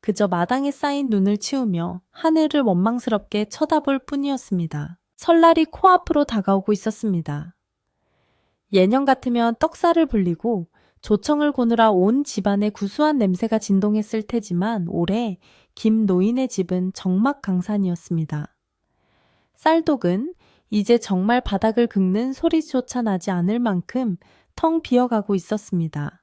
그저 마당에 쌓인 눈을 치우며 하늘을 원망스럽게 쳐다볼 뿐이었습니다. 설날이 코앞으로 다가오고 있었습니다. 예년 같으면 떡살을 불리고 조청을 고느라 온 집안에 구수한 냄새가 진동했을 테지만 올해 김노인의 집은 적막강산이었습니다. 쌀독은 이제 정말 바닥을 긁는 소리조차 나지 않을 만큼 텅 비어가고 있었습니다.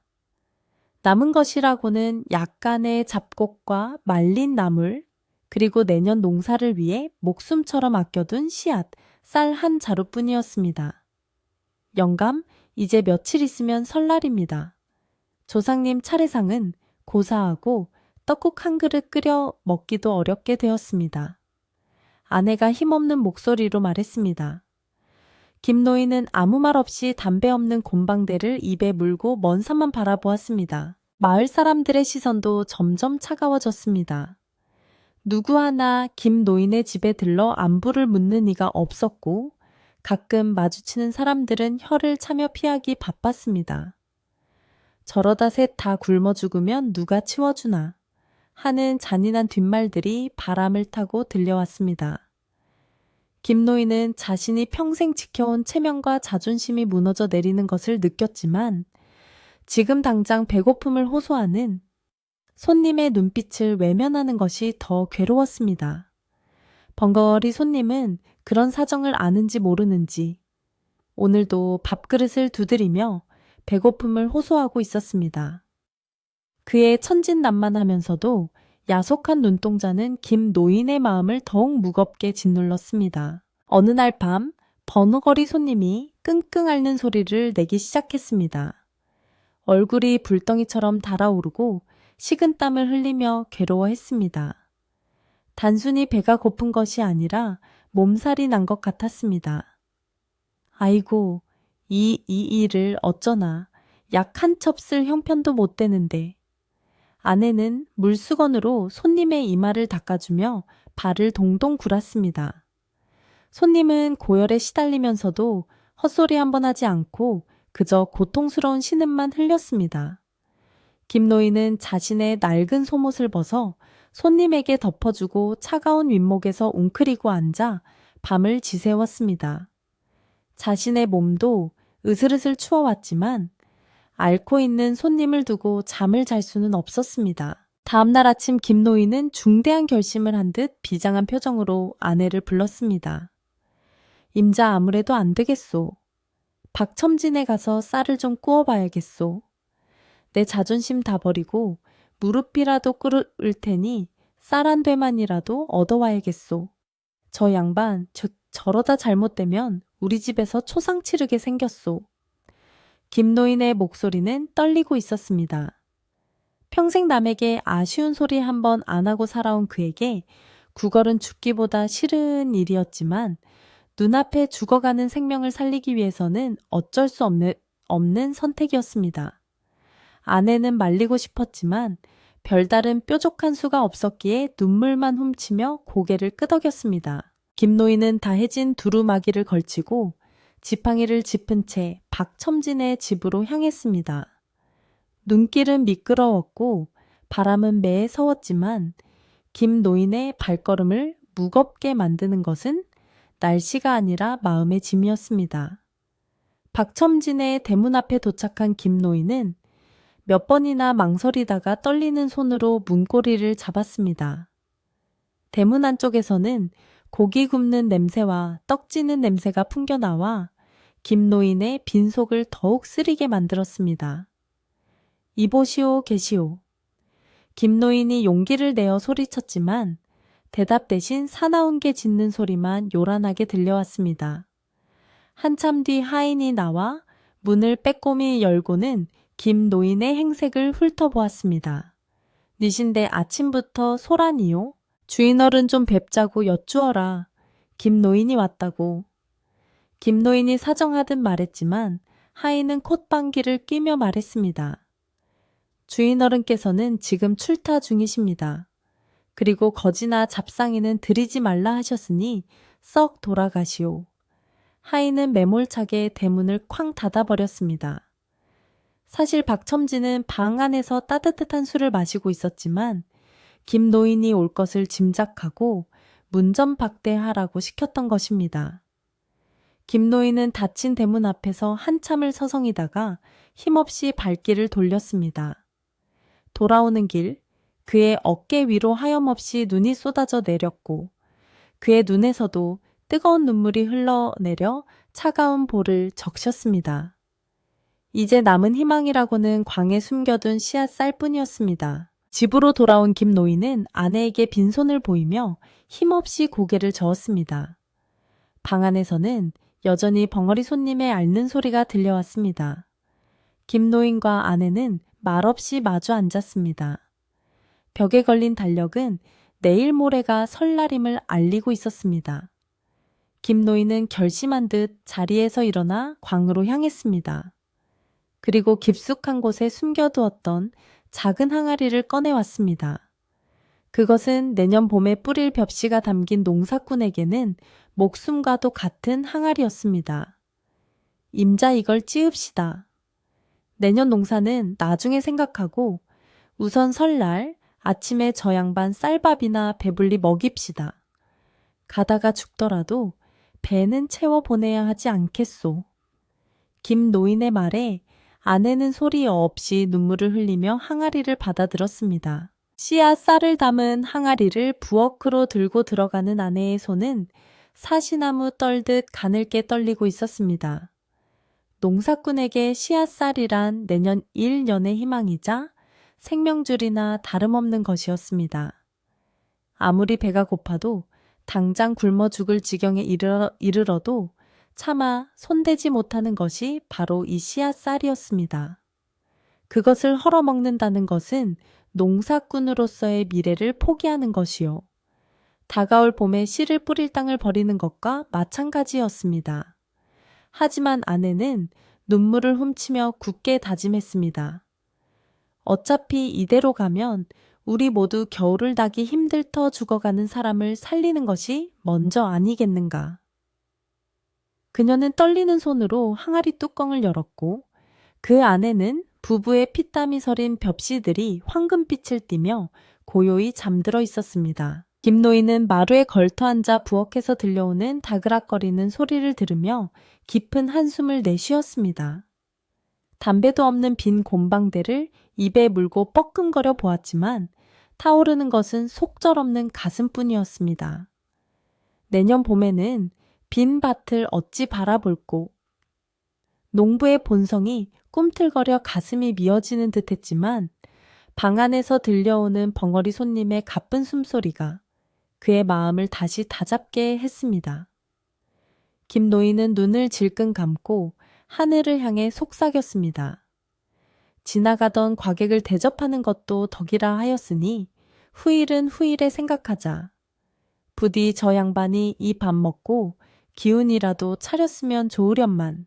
남은 것이라고는 약간의 잡곡과 말린 나물, 그리고 내년 농사를 위해 목숨처럼 아껴둔 씨앗, 쌀 한 자루뿐이었습니다. 영감, 이제 며칠 있으면 설날입니다. 조상님 차례상은 고사하고 떡국 한 그릇 끓여 먹기도 어렵게 되었습니다. 아내가 힘없는 목소리로 말했습니다. 김 노인은 아무 말 없이 담배 없는 곰방대를 입에 물고 먼 산만 바라보았습니다. 마을 사람들의 시선도 점점 차가워졌습니다. 누구 하나 김 노인의 집에 들러 안부를 묻는 이가 없었고 가끔 마주치는 사람들은 혀를 차며 피하기 바빴습니다. 저러다 셋 다 굶어 죽으면 누가 치워주나 하는 잔인한 뒷말들이 바람을 타고 들려왔습니다. 김 노인은 자신이 평생 지켜온 체면과 자존심이 무너져 내리는 것을 느꼈지만 지금 당장 배고픔을 호소하는 손님의 눈빛을 외면하는 것이 더 괴로웠습니다. 번거리 손님은 그런 사정을 아는지 모르는지 오늘도 밥그릇을 두드리며 배고픔을 호소하고 있었습니다. 그의 천진난만하면서도 야속한 눈동자는 김 노인의 마음을 더욱 무겁게 짓눌렀습니다. 어느 날 밤 번거리 손님이 끙끙 앓는 소리를 내기 시작했습니다. 얼굴이 불덩이처럼 달아오르고 식은땀을 흘리며 괴로워했습니다. 단순히 배가 고픈 것이 아니라 몸살이 난 것 같았습니다. 아이고, 이 일을 어쩌나 약 한 첩 쓸 형편도 못 되는데. 아내는 물수건으로 손님의 이마를 닦아주며 발을 동동 굴았습니다. 손님은 고열에 시달리면서도 헛소리 한번 하지 않고 그저 고통스러운 신음만 흘렸습니다. 김 노인은 자신의 낡은 속옷을 벗어 손님에게 덮어주고 차가운 윗목에서 웅크리고 앉아 밤을 지새웠습니다. 자신의 몸도 으슬으슬 추워왔지만 앓고 있는 손님을 두고 잠을 잘 수는 없었습니다. 다음날 아침 김 노인은 중대한 결심을 한 듯 비장한 표정으로 아내를 불렀습니다. 임자 아무래도 안 되겠소. 박첨진에 가서 쌀을 좀 구워봐야겠소. 내 자존심 다 버리고 무릎이라도 꿇을 테니 쌀 한 되만이라도 얻어와야겠소. 저 양반 저러다 잘못되면 우리 집에서 초상 치르게 생겼소. 김 노인의 목소리는 떨리고 있었습니다. 평생 남에게 아쉬운 소리 한 번 안 하고 살아온 그에게 구걸은 죽기보다 싫은 일이었지만 눈앞에 죽어가는 생명을 살리기 위해서는 어쩔 수 없는 선택이었습니다. 아내는 말리고 싶었지만 별다른 뾰족한 수가 없었기에 눈물만 훔치며 고개를 끄덕였습니다. 김 노인은 다해진 두루마기를 걸치고 지팡이를 짚은 채 박첨진의 집으로 향했습니다. 눈길은 미끄러웠고 바람은 매서웠지만 김 노인의 발걸음을 무겁게 만드는 것은 날씨가 아니라 마음의 짐이었습니다. 박첨진의 대문 앞에 도착한 김 노인은 몇 번이나 망설이다가 떨리는 손으로 문고리를 잡았습니다. 대문 안쪽에서는 고기 굽는 냄새와 떡 찌는 냄새가 풍겨나와 김 노인의 빈속을 더욱 쓰리게 만들었습니다. 이보시오 계시오. 김 노인이 용기를 내어 소리쳤지만 대답 대신 사나운 개 짖는 소리만 요란하게 들려왔습니다. 한참 뒤 하인이 나와 문을 빼꼼히 열고는 김 노인의 행색을 훑어보았습니다. 니신데 아침부터 소란이요? 주인어른 좀 뵙자고 여쭈어라. 김 노인이 왔다고. 김 노인이 사정하듯 말했지만 하인은 콧방귀를 뀌며 말했습니다. 주인어른께서는 지금 출타 중이십니다. 그리고 거지나 잡상이는 들이지 말라 하셨으니 썩 돌아가시오. 하인은 매몰차게 대문을 쾅 닫아버렸습니다. 사실 박첨지는 방 안에서 따뜻한 술을 마시고 있었지만 김 노인이 올 것을 짐작하고 문전박대하라고 시켰던 것입니다. 김 노인은 닫힌 대문 앞에서 한참을 서성이다가 힘없이 발길을 돌렸습니다. 돌아오는 길, 그의 어깨 위로 하염없이 눈이 쏟아져 내렸고 그의 눈에서도 뜨거운 눈물이 흘러내려 차가운 볼을 적셨습니다. 이제 남은 희망이라고는 광에 숨겨둔 씨앗 쌀뿐이었습니다. 집으로 돌아온 김 노인은 아내에게 빈손을 보이며 힘없이 고개를 저었습니다. 방 안에서는 여전히 벙어리 손님의 앓는 소리가 들려왔습니다. 김 노인과 아내는 말없이 마주 앉았습니다. 벽에 걸린 달력은 내일 모레가 설날임을 알리고 있었습니다. 김노인은 결심한 듯 자리에서 일어나 광으로 향했습니다. 그리고 깊숙한 곳에 숨겨두었던 작은 항아리를 꺼내왔습니다. 그것은 내년 봄에 뿌릴 벽시가 담긴 농사꾼에게는 목숨과도 같은 항아리였습니다. 임자 이걸 찌읍시다. 내년 농사는 나중에 생각하고 우선 설날 아침에 저 양반 쌀밥이나 배불리 먹입시다. 가다가 죽더라도 배는 채워 보내야 하지 않겠소. 김 노인의 말에 아내는 소리 없이 눈물을 흘리며 항아리를 받아들었습니다. 씨앗 쌀을 담은 항아리를 부엌으로 들고 들어가는 아내의 손은 사시나무 떨듯 가늘게 떨리고 있었습니다. 농사꾼에게 씨앗쌀이란 내년 1년의 희망이자 생명줄이나 다름없는 것이었습니다. 아무리 배가 고파도 당장 굶어 죽을 지경에 이르러도 차마 손대지 못하는 것이 바로 이 씨앗쌀이었습니다. 그것을 헐어먹는다는 것은 농사꾼으로서의 미래를 포기하는 것이요. 다가올 봄에 씨를 뿌릴 땅을 버리는 것과 마찬가지였습니다. 하지만 아내는 눈물을 훔치며 굳게 다짐했습니다. 어차피 이대로 가면 우리 모두 겨울을 나기 힘들터 죽어가는 사람을 살리는 것이 먼저 아니겠는가. 그녀는 떨리는 손으로 항아리 뚜껑을 열었고 그 안에는 부부의 피땀이 서린 벽시들이 황금빛을 띠며 고요히 잠들어 있었습니다. 김노인은 마루에 걸터앉아 부엌에서 들려오는 다그락거리는 소리를 들으며 깊은 한숨을 내쉬었습니다. 담배도 없는 빈 곰방대를 입에 물고 뻐끔거려 보았지만 타오르는 것은 속절없는 가슴뿐이었습니다. 내년 봄에는 빈 밭을 어찌 바라볼꼬. 농부의 본성이 꿈틀거려 가슴이 미어지는 듯했지만 방 안에서 들려오는 벙어리 손님의 가쁜 숨소리가 그의 마음을 다시 다잡게 했습니다. 김노인은 눈을 질끈 감고 하늘을 향해 속삭였습니다. 지나가던 과객을 대접하는 것도 덕이라 하였으니 후일은 후일에 생각하자. 부디 저 양반이 이 밥 먹고 기운이라도 차렸으면 좋으련만.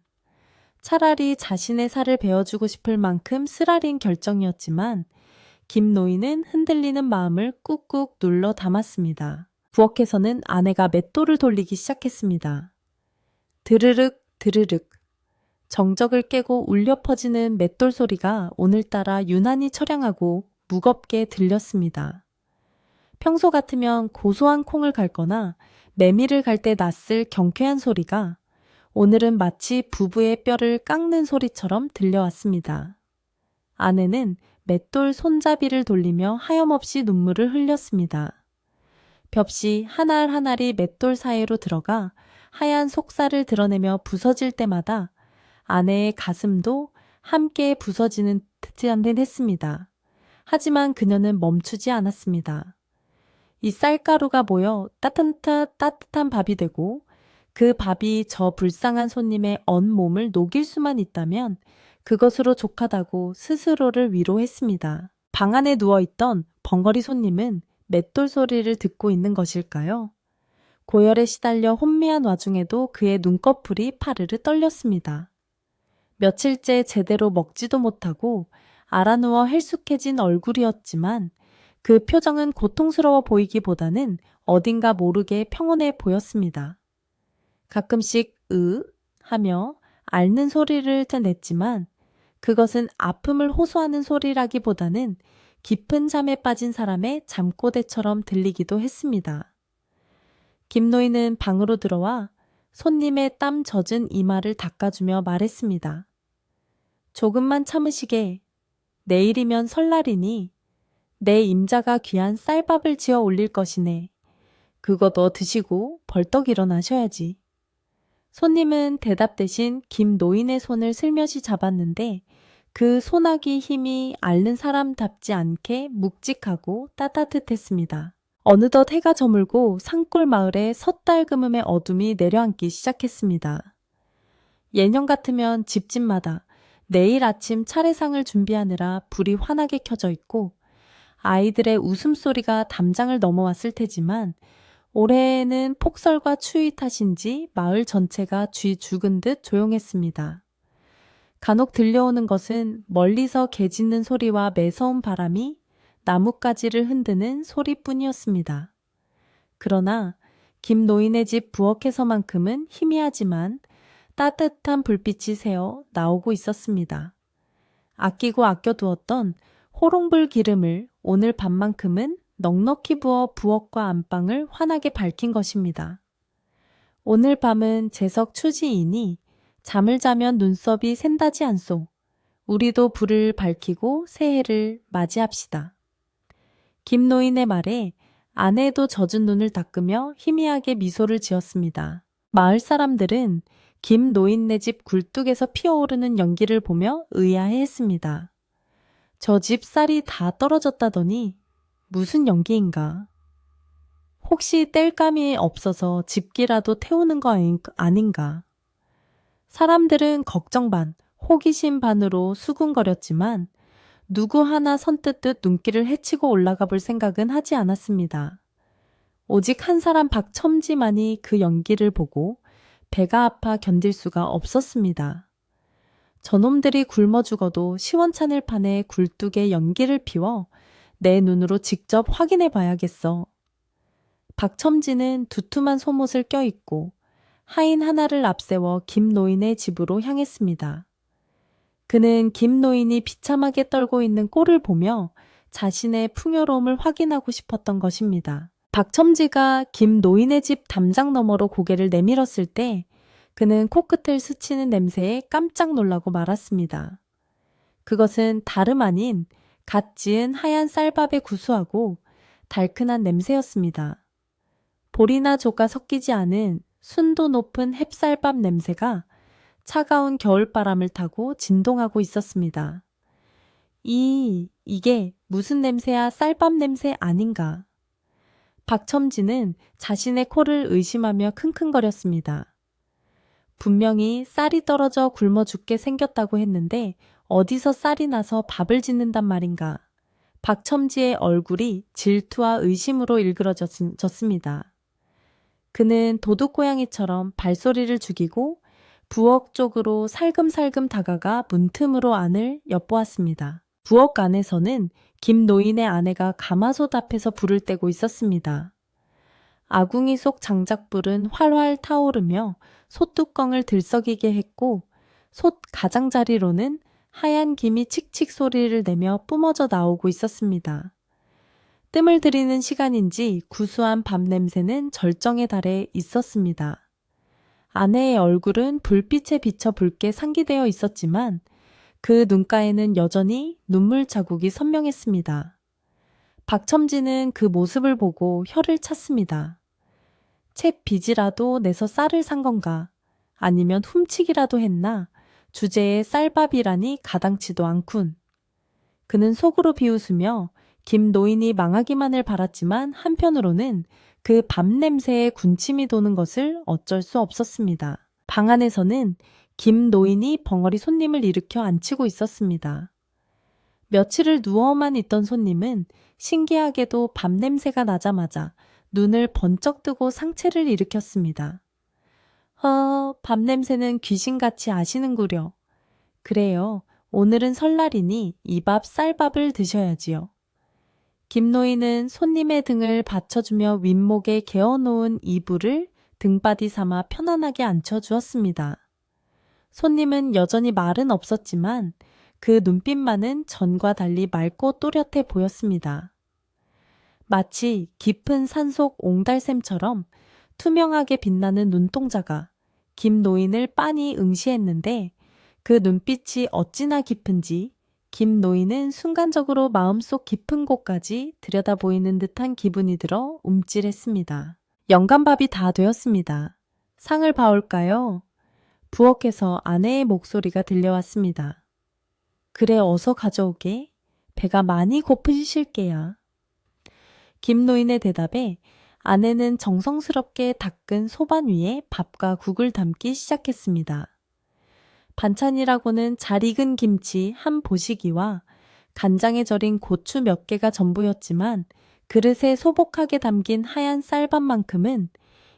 차라리 자신의 살을 베어주고 싶을 만큼 쓰라린 결정이었지만 김노인은 흔들리는 마음을 꾹꾹 눌러 담았습니다. 부엌에서는 아내가 맷돌을 돌리기 시작했습니다. 드르륵 드르륵 정적을 깨고 울려 퍼지는 맷돌 소리가 오늘따라 유난히 처량하고 무겁게 들렸습니다. 평소 같으면 고소한 콩을 갈거나 메밀을 갈 때 났을 경쾌한 소리가 오늘은 마치 부부의 뼈를 깎는 소리처럼 들려왔습니다. 아내는 맷돌 손잡이를 돌리며 하염없이 눈물을 흘렸습니다. 벽시 한 알 한 알이 맷돌 사이로 들어가 하얀 속살을 드러내며 부서질 때마다 아내의 가슴도 함께 부서지는 듯한 했습니다. 하지만 그녀는 멈추지 않았습니다. 이 쌀가루가 모여 따뜻한 밥이 되고 그 밥이 저 불쌍한 손님의 언 몸을 녹일 수만 있다면 그것으로 족하다고 스스로를 위로했습니다. 방 안에 누워있던 벙어리 손님은 맷돌 소리를 듣고 있는 것일까요? 고열에 시달려 혼미한 와중에도 그의 눈꺼풀이 파르르 떨렸습니다. 며칠째 제대로 먹지도 못하고 알아누워 헬쑥해진 얼굴이었지만 그 표정은 고통스러워 보이기보다는 어딘가 모르게 평온해 보였습니다. 가끔씩 하며 앓는 소리를 냈지만 그것은 아픔을 호소하는 소리라기보다는 깊은 잠에 빠진 사람의 잠꼬대처럼 들리기도 했습니다. 김노인은 방으로 들어와 손님의 땀 젖은 이마를 닦아주며 말했습니다. 조금만 참으시게. 내일이면 설날이니 내 임자가 귀한 쌀밥을 지어 올릴 것이네. 그거 너 드시고 벌떡 일어나셔야지. 손님은 대답 대신 김 노인의 손을 슬며시 잡았는데 그 소나기 힘이 앓는 사람답지 않게 묵직하고 따뜻했습니다. 어느덧 해가 저물고 산골 마을에 섣달그음의 어둠이 내려앉기 시작했습니다. 예년 같으면 집집마다 내일 아침 차례상을 준비하느라 불이 환하게 켜져 있고 아이들의 웃음소리가 담장을 넘어왔을 테지만 올해에는 폭설과 추위 탓인지 마을 전체가 쥐 죽은 듯 조용했습니다. 간혹 들려오는 것은 멀리서 개 짖는 소리와 매서운 바람이 나뭇가지를 흔드는 소리뿐이었습니다. 그러나 김 노인의 집 부엌에서만큼은 희미하지만 따뜻한 불빛이 새어 나오고 있었습니다. 아끼고 아껴두었던 호롱불 기름을 오늘 밤만큼은 넉넉히 부어 부엌과 안방을 환하게 밝힌 것입니다. 오늘 밤은 제석 추지이니 잠을 자면 눈썹이 샌다지 않소. 우리도 불을 밝히고 새해를 맞이합시다. 김 노인의 말에 아내도 젖은 눈을 닦으며 희미하게 미소를 지었습니다. 마을 사람들은 김 노인네 집 굴뚝에서 피어오르는 연기를 보며 의아해했습니다. 저 집 쌀이 다 떨어졌다더니 무슨 연기인가? 혹시 땔감이 없어서 집기라도 태우는 거 아닌가? 사람들은 걱정 반, 호기심 반으로 수군거렸지만 누구 하나 선뜻 눈길을 헤치고 올라가 볼 생각은 하지 않았습니다. 오직 한 사람 박첨지만이 그 연기를 보고 배가 아파 견딜 수가 없었습니다. 저놈들이 굶어 죽어도 시원찮을 판에 굴뚝에 연기를 피워 내 눈으로 직접 확인해 봐야겠어. 박첨지는 두툼한 속옷을 껴입고 하인 하나를 앞세워 김 노인의 집으로 향했습니다. 그는 김 노인이 비참하게 떨고 있는 꼴을 보며 자신의 풍요로움을 확인하고 싶었던 것입니다. 박첨지가 김 노인의 집 담장 너머로 고개를 내밀었을 때 그는 코끝을 스치는 냄새에 깜짝 놀라고 말았습니다. 그것은 다름 아닌 갓 지은 하얀 쌀밥의 구수하고 달큰한 냄새였습니다. 보리나 조가 섞이지 않은 순도 높은 햅쌀밥 냄새가 차가운 겨울바람을 타고 진동하고 있었습니다. 이게 무슨 냄새야? 쌀밥 냄새 아닌가? 박첨지는 자신의 코를 의심하며 킁킁거렸습니다. 분명히 쌀이 떨어져 굶어 죽게 생겼다고 했는데 어디서 쌀이 나서 밥을 짓는단 말인가? 박첨지의 얼굴이 질투와 의심으로 일그러졌습니다. 그는 도둑고양이처럼 발소리를 죽이고 부엌 쪽으로 살금살금 다가가 문틈으로 안을 엿보았습니다. 부엌 안에서는 김 노인의 아내가 가마솥 앞에서 불을 떼고 있었습니다. 아궁이 속 장작불은 활활 타오르며 솥뚜껑을 들썩이게 했고 솥 가장자리로는 하얀 김이 칙칙 소리를 내며 뿜어져 나오고 있었습니다. 뜸을 들이는 시간인지 구수한 밥 냄새는 절정에 달해 있었습니다. 아내의 얼굴은 불빛에 비쳐 붉게 상기되어 있었지만 그 눈가에는 여전히 눈물 자국이 선명했습니다. 박첨지는 그 모습을 보고 혀를 찼습니다. 채 빚이라도 내서 쌀을 산 건가? 아니면 훔치기라도 했나? 주제에 쌀밥이라니 가당치도 않군. 그는 속으로 비웃으며 김 노인이 망하기만을 바랐지만 한편으로는 그 밥 냄새에 군침이 도는 것을 어쩔 수 없었습니다. 방 안에서는 김 노인이 벙어리 손님을 일으켜 앉히고 있었습니다. 며칠을 누워만 있던 손님은 신기하게도 밥 냄새가 나자마자 눈을 번쩍 뜨고 상체를 일으켰습니다. 밥 냄새는 귀신같이 아시는구려. 그래요. 오늘은 설날이니 이 밥 쌀밥을 드셔야지요. 김 노인은 손님의 등을 받쳐주며 윗목에 개어놓은 이불을 등바디 삼아 편안하게 앉혀주었습니다. 손님은 여전히 말은 없었지만 그 눈빛만은 전과 달리 맑고 또렷해 보였습니다. 마치 깊은 산속 옹달샘처럼 투명하게 빛나는 눈동자가 김 노인을 빤히 응시했는데 그 눈빛이 어찌나 깊은지 김 노인은 순간적으로 마음속 깊은 곳까지 들여다 보이는 듯한 기분이 들어 움찔했습니다. 연간밥이 다 되었습니다. 상을 봐올까요? 부엌에서 아내의 목소리가 들려왔습니다. 그래 어서 가져오게. 배가 많이 고프실 게야. 김 노인의 대답에 아내는 정성스럽게 닦은 소반 위에 밥과 국을 담기 시작했습니다. 반찬이라고는 잘 익은 김치 한 보시기와 간장에 절인 고추 몇 개가 전부였지만 그릇에 소복하게 담긴 하얀 쌀밥만큼은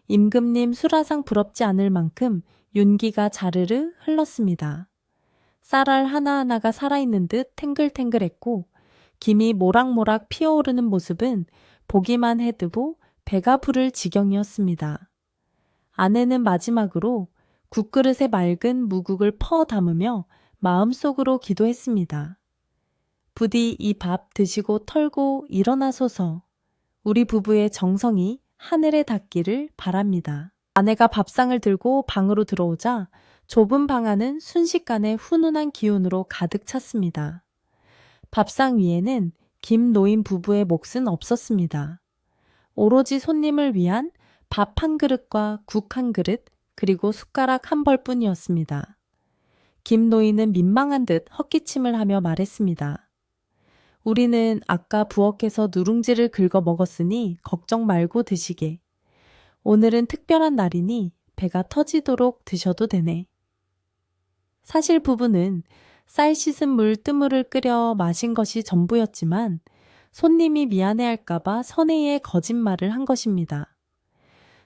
임금님 수라상 부럽지 않을 만큼 윤기가 자르르 흘렀습니다. 쌀알 하나하나가 살아있는 듯 탱글탱글했고 김이 모락모락 피어오르는 모습은 보기만 해도 배가 부를 지경이었습니다. 아내는 마지막으로 국그릇에 맑은 무국을 퍼 담으며 마음속으로 기도했습니다. 부디 이 밥 드시고 털고 일어나소서. 우리 부부의 정성이 하늘에 닿기를 바랍니다. 아내가 밥상을 들고 방으로 들어오자 좁은 방 안은 순식간에 훈훈한 기운으로 가득 찼습니다. 밥상 위에는 김노인 부부의 몫은 없었습니다. 오로지 손님을 위한 밥 한 그릇과 국 한 그릇, 그리고 숟가락 한 벌뿐이었습니다. 김노인은 민망한 듯 헛기침을 하며 말했습니다. 우리는 아까 부엌에서 누룽지를 긁어 먹었으니 걱정 말고 드시게. 오늘은 특별한 날이니 배가 터지도록 드셔도 되네. 사실 부부는 쌀 씻은 물 뜨물을 끓여 마신 것이 전부였지만 손님이 미안해할까봐 선의의 거짓말을 한 것입니다.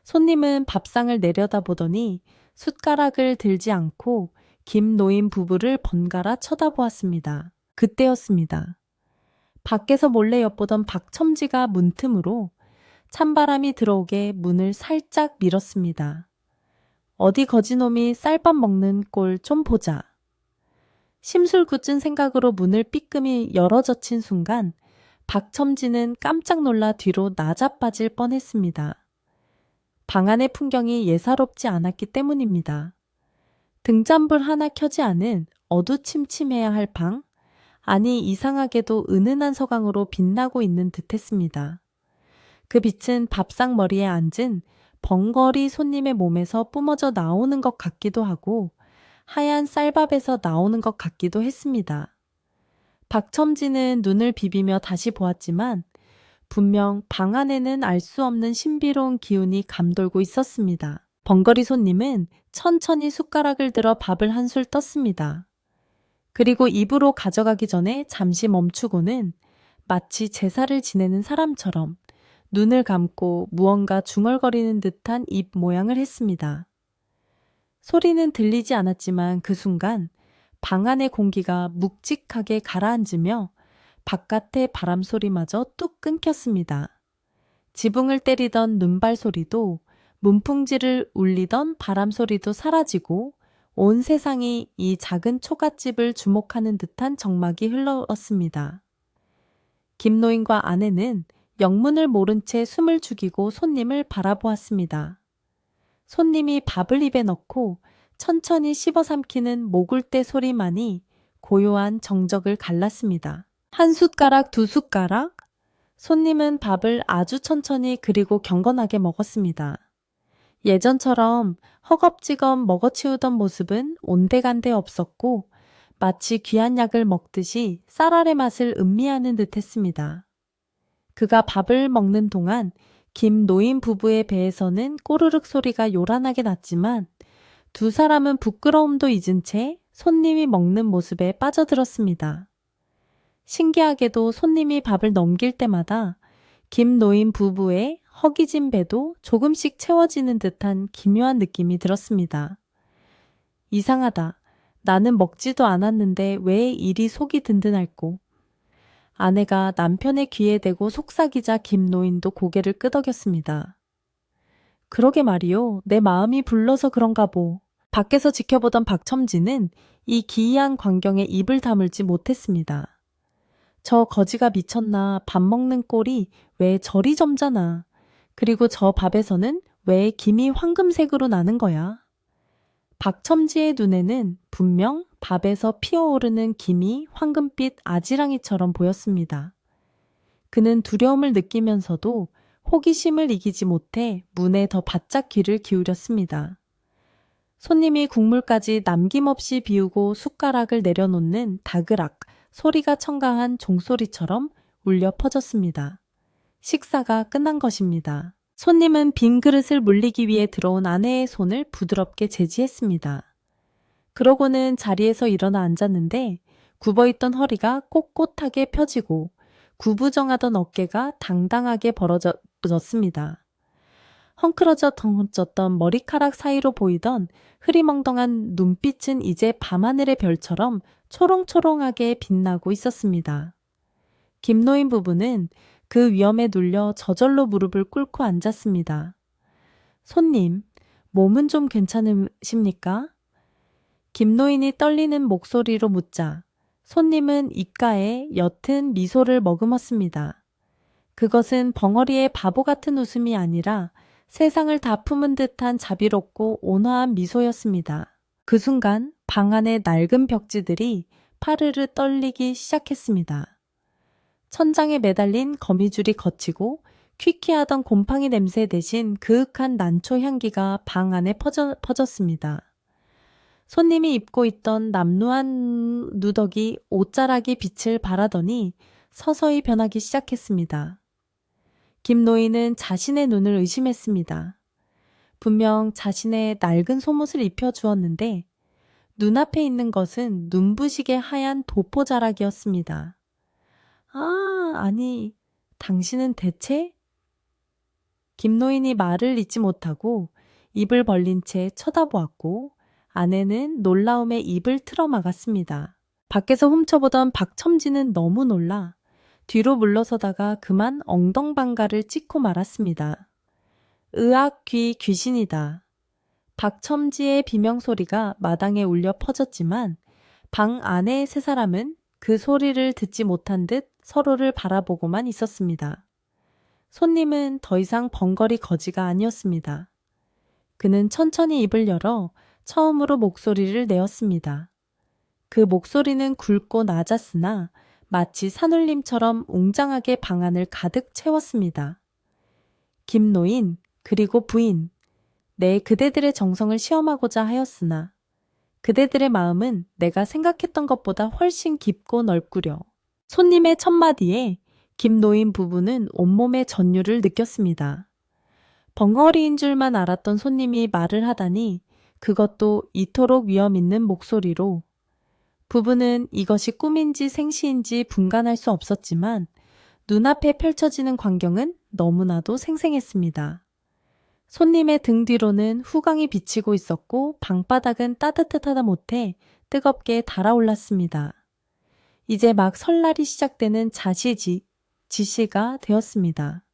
손님은 밥상을 내려다보더니 숟가락을 들지 않고 김노인 부부를 번갈아 쳐다보았습니다. 그때였습니다. 밖에서 몰래 엿보던 박첨지가 문틈으로 찬바람이 들어오게 문을 살짝 밀었습니다. 어디 거지놈이 쌀밥 먹는 꼴 좀 보자. 심술궂은 생각으로 문을 삐끔히 열어젖힌 순간 박첨지는 깜짝 놀라 뒤로 나자빠질 뻔했습니다. 방 안의 풍경이 예사롭지 않았기 때문입니다. 등잔불 하나 켜지 않은 어두침침해야 할 방, 아니 이상하게도 은은한 서강으로 빛나고 있는 듯했습니다. 그 빛은 밥상 머리에 앉은 벙거리 손님의 몸에서 뿜어져 나오는 것 같기도 하고 하얀 쌀밥에서 나오는 것 같기도 했습니다. 박첨지는 눈을 비비며 다시 보았지만 분명 방 안에는 알 수 없는 신비로운 기운이 감돌고 있었습니다. 벙거리 손님은 천천히 숟가락을 들어 밥을 한술 떴습니다. 그리고 입으로 가져가기 전에 잠시 멈추고는 마치 제사를 지내는 사람처럼 눈을 감고 무언가 중얼거리는 듯한 입 모양을 했습니다. 소리는 들리지 않았지만 그 순간 방 안의 공기가 묵직하게 가라앉으며 바깥의 바람 소리마저 뚝 끊겼습니다. 지붕을 때리던 눈발 소리도 문풍지를 울리던 바람 소리도 사라지고 온 세상이 이 작은 초가집을 주목하는 듯한 정막이 흘러왔습니다. 김노인과 아내는 영문을 모른 채 숨을 죽이고 손님을 바라보았습니다. 손님이 밥을 입에 넣고 천천히 씹어 삼키는 모굴대 소리만이 고요한 정적을 갈랐습니다. 한 숟가락, 두 숟가락? 손님은 밥을 아주 천천히 그리고 경건하게 먹었습니다. 예전처럼 허겁지겁 먹어치우던 모습은 온데간데 없었고 마치 귀한 약을 먹듯이 쌀알의 맛을 음미하는 듯했습니다. 그가 밥을 먹는 동안 김노인 부부의 배에서는 꼬르륵 소리가 요란하게 났지만 두 사람은 부끄러움도 잊은 채 손님이 먹는 모습에 빠져들었습니다. 신기하게도 손님이 밥을 넘길 때마다 김노인 부부의 허기진 배도 조금씩 채워지는 듯한 기묘한 느낌이 들었습니다. 이상하다. 나는 먹지도 않았는데 왜 이리 속이 든든할꼬. 아내가 남편의 귀에 대고 속삭이자 김노인도 고개를 끄덕였습니다. 그러게 말이요. 내 마음이 불러서 그런가 보. 밖에서 지켜보던 박첨지는 이 기이한 광경에 입을 다물지 못했습니다. 저 거지가 미쳤나. 밥 먹는 꼴이 왜 저리 점잖아. 그리고 저 밥에서는 왜 김이 황금색으로 나는 거야. 박첨지의 눈에는 분명 밥에서 피어오르는 김이 황금빛 아지랑이처럼 보였습니다. 그는 두려움을 느끼면서도 호기심을 이기지 못해 문에 더 바짝 귀를 기울였습니다. 손님이 국물까지 남김없이 비우고 숟가락을 내려놓는 다그락, 소리가 첨가한 종소리처럼 울려 퍼졌습니다. 식사가 끝난 것입니다. 손님은 빈 그릇을 물리기 위해 들어온 아내의 손을 부드럽게 제지했습니다. 그러고는 자리에서 일어나 앉았는데 굽어있던 허리가 꼿꼿하게 펴지고 구부정하던 어깨가 당당하게 벌어졌습니다. 헝클어졌던 머리카락 사이로 보이던 흐리멍덩한 눈빛은 이제 밤하늘의 별처럼 초롱초롱하게 빛나고 있었습니다. 김노인 부부는 그 위험에 눌려 저절로 무릎을 꿇고 앉았습니다. 손님, 몸은 좀 괜찮으십니까? 김노인이 떨리는 목소리로 묻자 손님은 입가에 옅은 미소를 머금었습니다. 그것은 벙어리의 바보 같은 웃음이 아니라 세상을 다 품은 듯한 자비롭고 온화한 미소였습니다. 그 순간 방 안의 낡은 벽지들이 파르르 떨리기 시작했습니다. 천장에 매달린 거미줄이 걷히고 퀴퀴하던 곰팡이 냄새 대신 그윽한 난초 향기가 방 안에 퍼졌습니다. 손님이 입고 있던 남루한 누더기 옷자락이 빛을 발하더니 서서히 변하기 시작했습니다. 김노인은 자신의 눈을 의심했습니다. 분명 자신의 낡은 속옷을 입혀주었는데 눈앞에 있는 것은 눈부시게 하얀 도포자락이었습니다. 아니, 당신은 대체? 김노인이 말을 잇지 못하고 입을 벌린 채 쳐다보았고 아내는 놀라움에 입을 틀어막았습니다. 밖에서 훔쳐보던 박첨지는 너무 놀라 뒤로 물러서다가 그만 엉덩방가를 찍고 말았습니다. 으악, 귀신이다. 박첨지의 비명소리가 마당에 울려 퍼졌지만 방 안의 세 사람은 그 소리를 듣지 못한 듯 서로를 바라보고만 있었습니다. 손님은 더 이상 벙거리 거지가 아니었습니다. 그는 천천히 입을 열어 처음으로 목소리를 내었습니다. 그 목소리는 굵고 낮았으나 마치 산울림처럼 웅장하게 방 안을 가득 채웠습니다. 김노인, 그리고 부인, 그대들의 정성을 시험하고자 하였으나 그대들의 마음은 내가 생각했던 것보다 훨씬 깊고 넓구려. 손님의 첫마디에 김노인 부부는 온몸의 전율을 느꼈습니다. 벙어리인 줄만 알았던 손님이 말을 하다니 그것도 이토록 위험 있는 목소리로 부부는 이것이 꿈인지 생시인지 분간할 수 없었지만 눈앞에 펼쳐지는 광경은 너무나도 생생했습니다. 손님의 등 뒤로는 후광이 비치고 있었고 방바닥은 따뜻하다 못해 뜨겁게 달아올랐습니다. 이제 막 설날이 시작되는 지시가 되었습니다.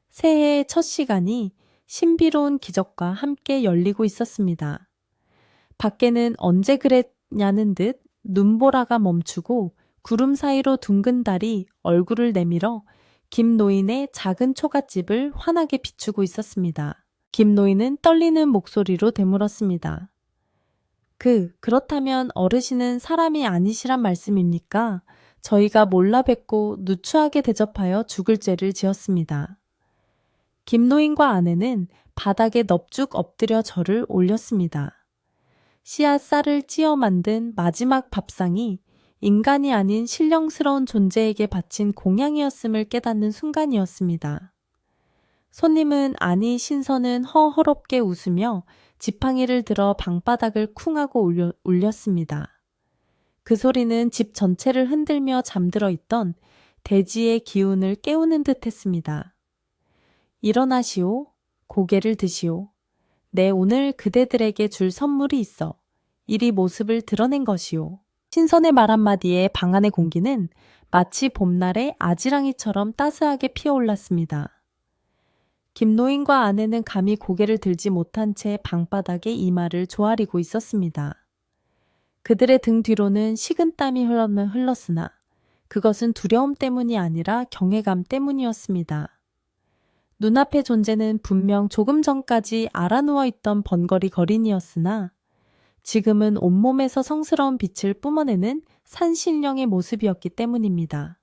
새해의 첫 시간이 신비로운 기적과 함께 열리고 있었습니다. 밖에는 언제 그랬냐는 듯 눈보라가 멈추고 구름 사이로 둥근 달이 얼굴을 내밀어 김노인의 작은 초가집을 환하게 비추고 있었습니다. 김노인은 떨리는 목소리로 되물었습니다. 그렇다면 어르신은 사람이 아니시란 말씀입니까? 저희가 몰라 뵙고 누추하게 대접하여 죽을 죄를 지었습니다. 김노인과 아내는 바닥에 넙죽 엎드려 절을 올렸습니다. 씨앗 쌀을 찧어 만든 마지막 밥상이 인간이 아닌 신령스러운 존재에게 바친 공양이었음을 깨닫는 순간이었습니다. 손님은 아니 신선은 허허롭게 웃으며 지팡이를 들어 방바닥을 쿵 하고 울렸습니다. 그 소리는 집 전체를 흔들며 잠들어 있던 대지의 기운을 깨우는 듯 했습니다. 일어나시오. 고개를 드시오. 오늘 그대들에게 줄 선물이 있어. 이리 모습을 드러낸 것이오. 신선의 말 한마디에 방 안의 공기는 마치 봄날의 아지랑이처럼 따스하게 피어올랐습니다. 김노인과 아내는 감히 고개를 들지 못한 채 방바닥에 이마를 조아리고 있었습니다. 그들의 등 뒤로는 식은땀이 흘렀으나 그것은 두려움 때문이 아니라 경외감 때문이었습니다. 눈앞의 존재는 분명 조금 전까지 알아누워 있던 번거리 거린이었으나 지금은 온몸에서 성스러운 빛을 뿜어내는 산신령의 모습이었기 때문입니다.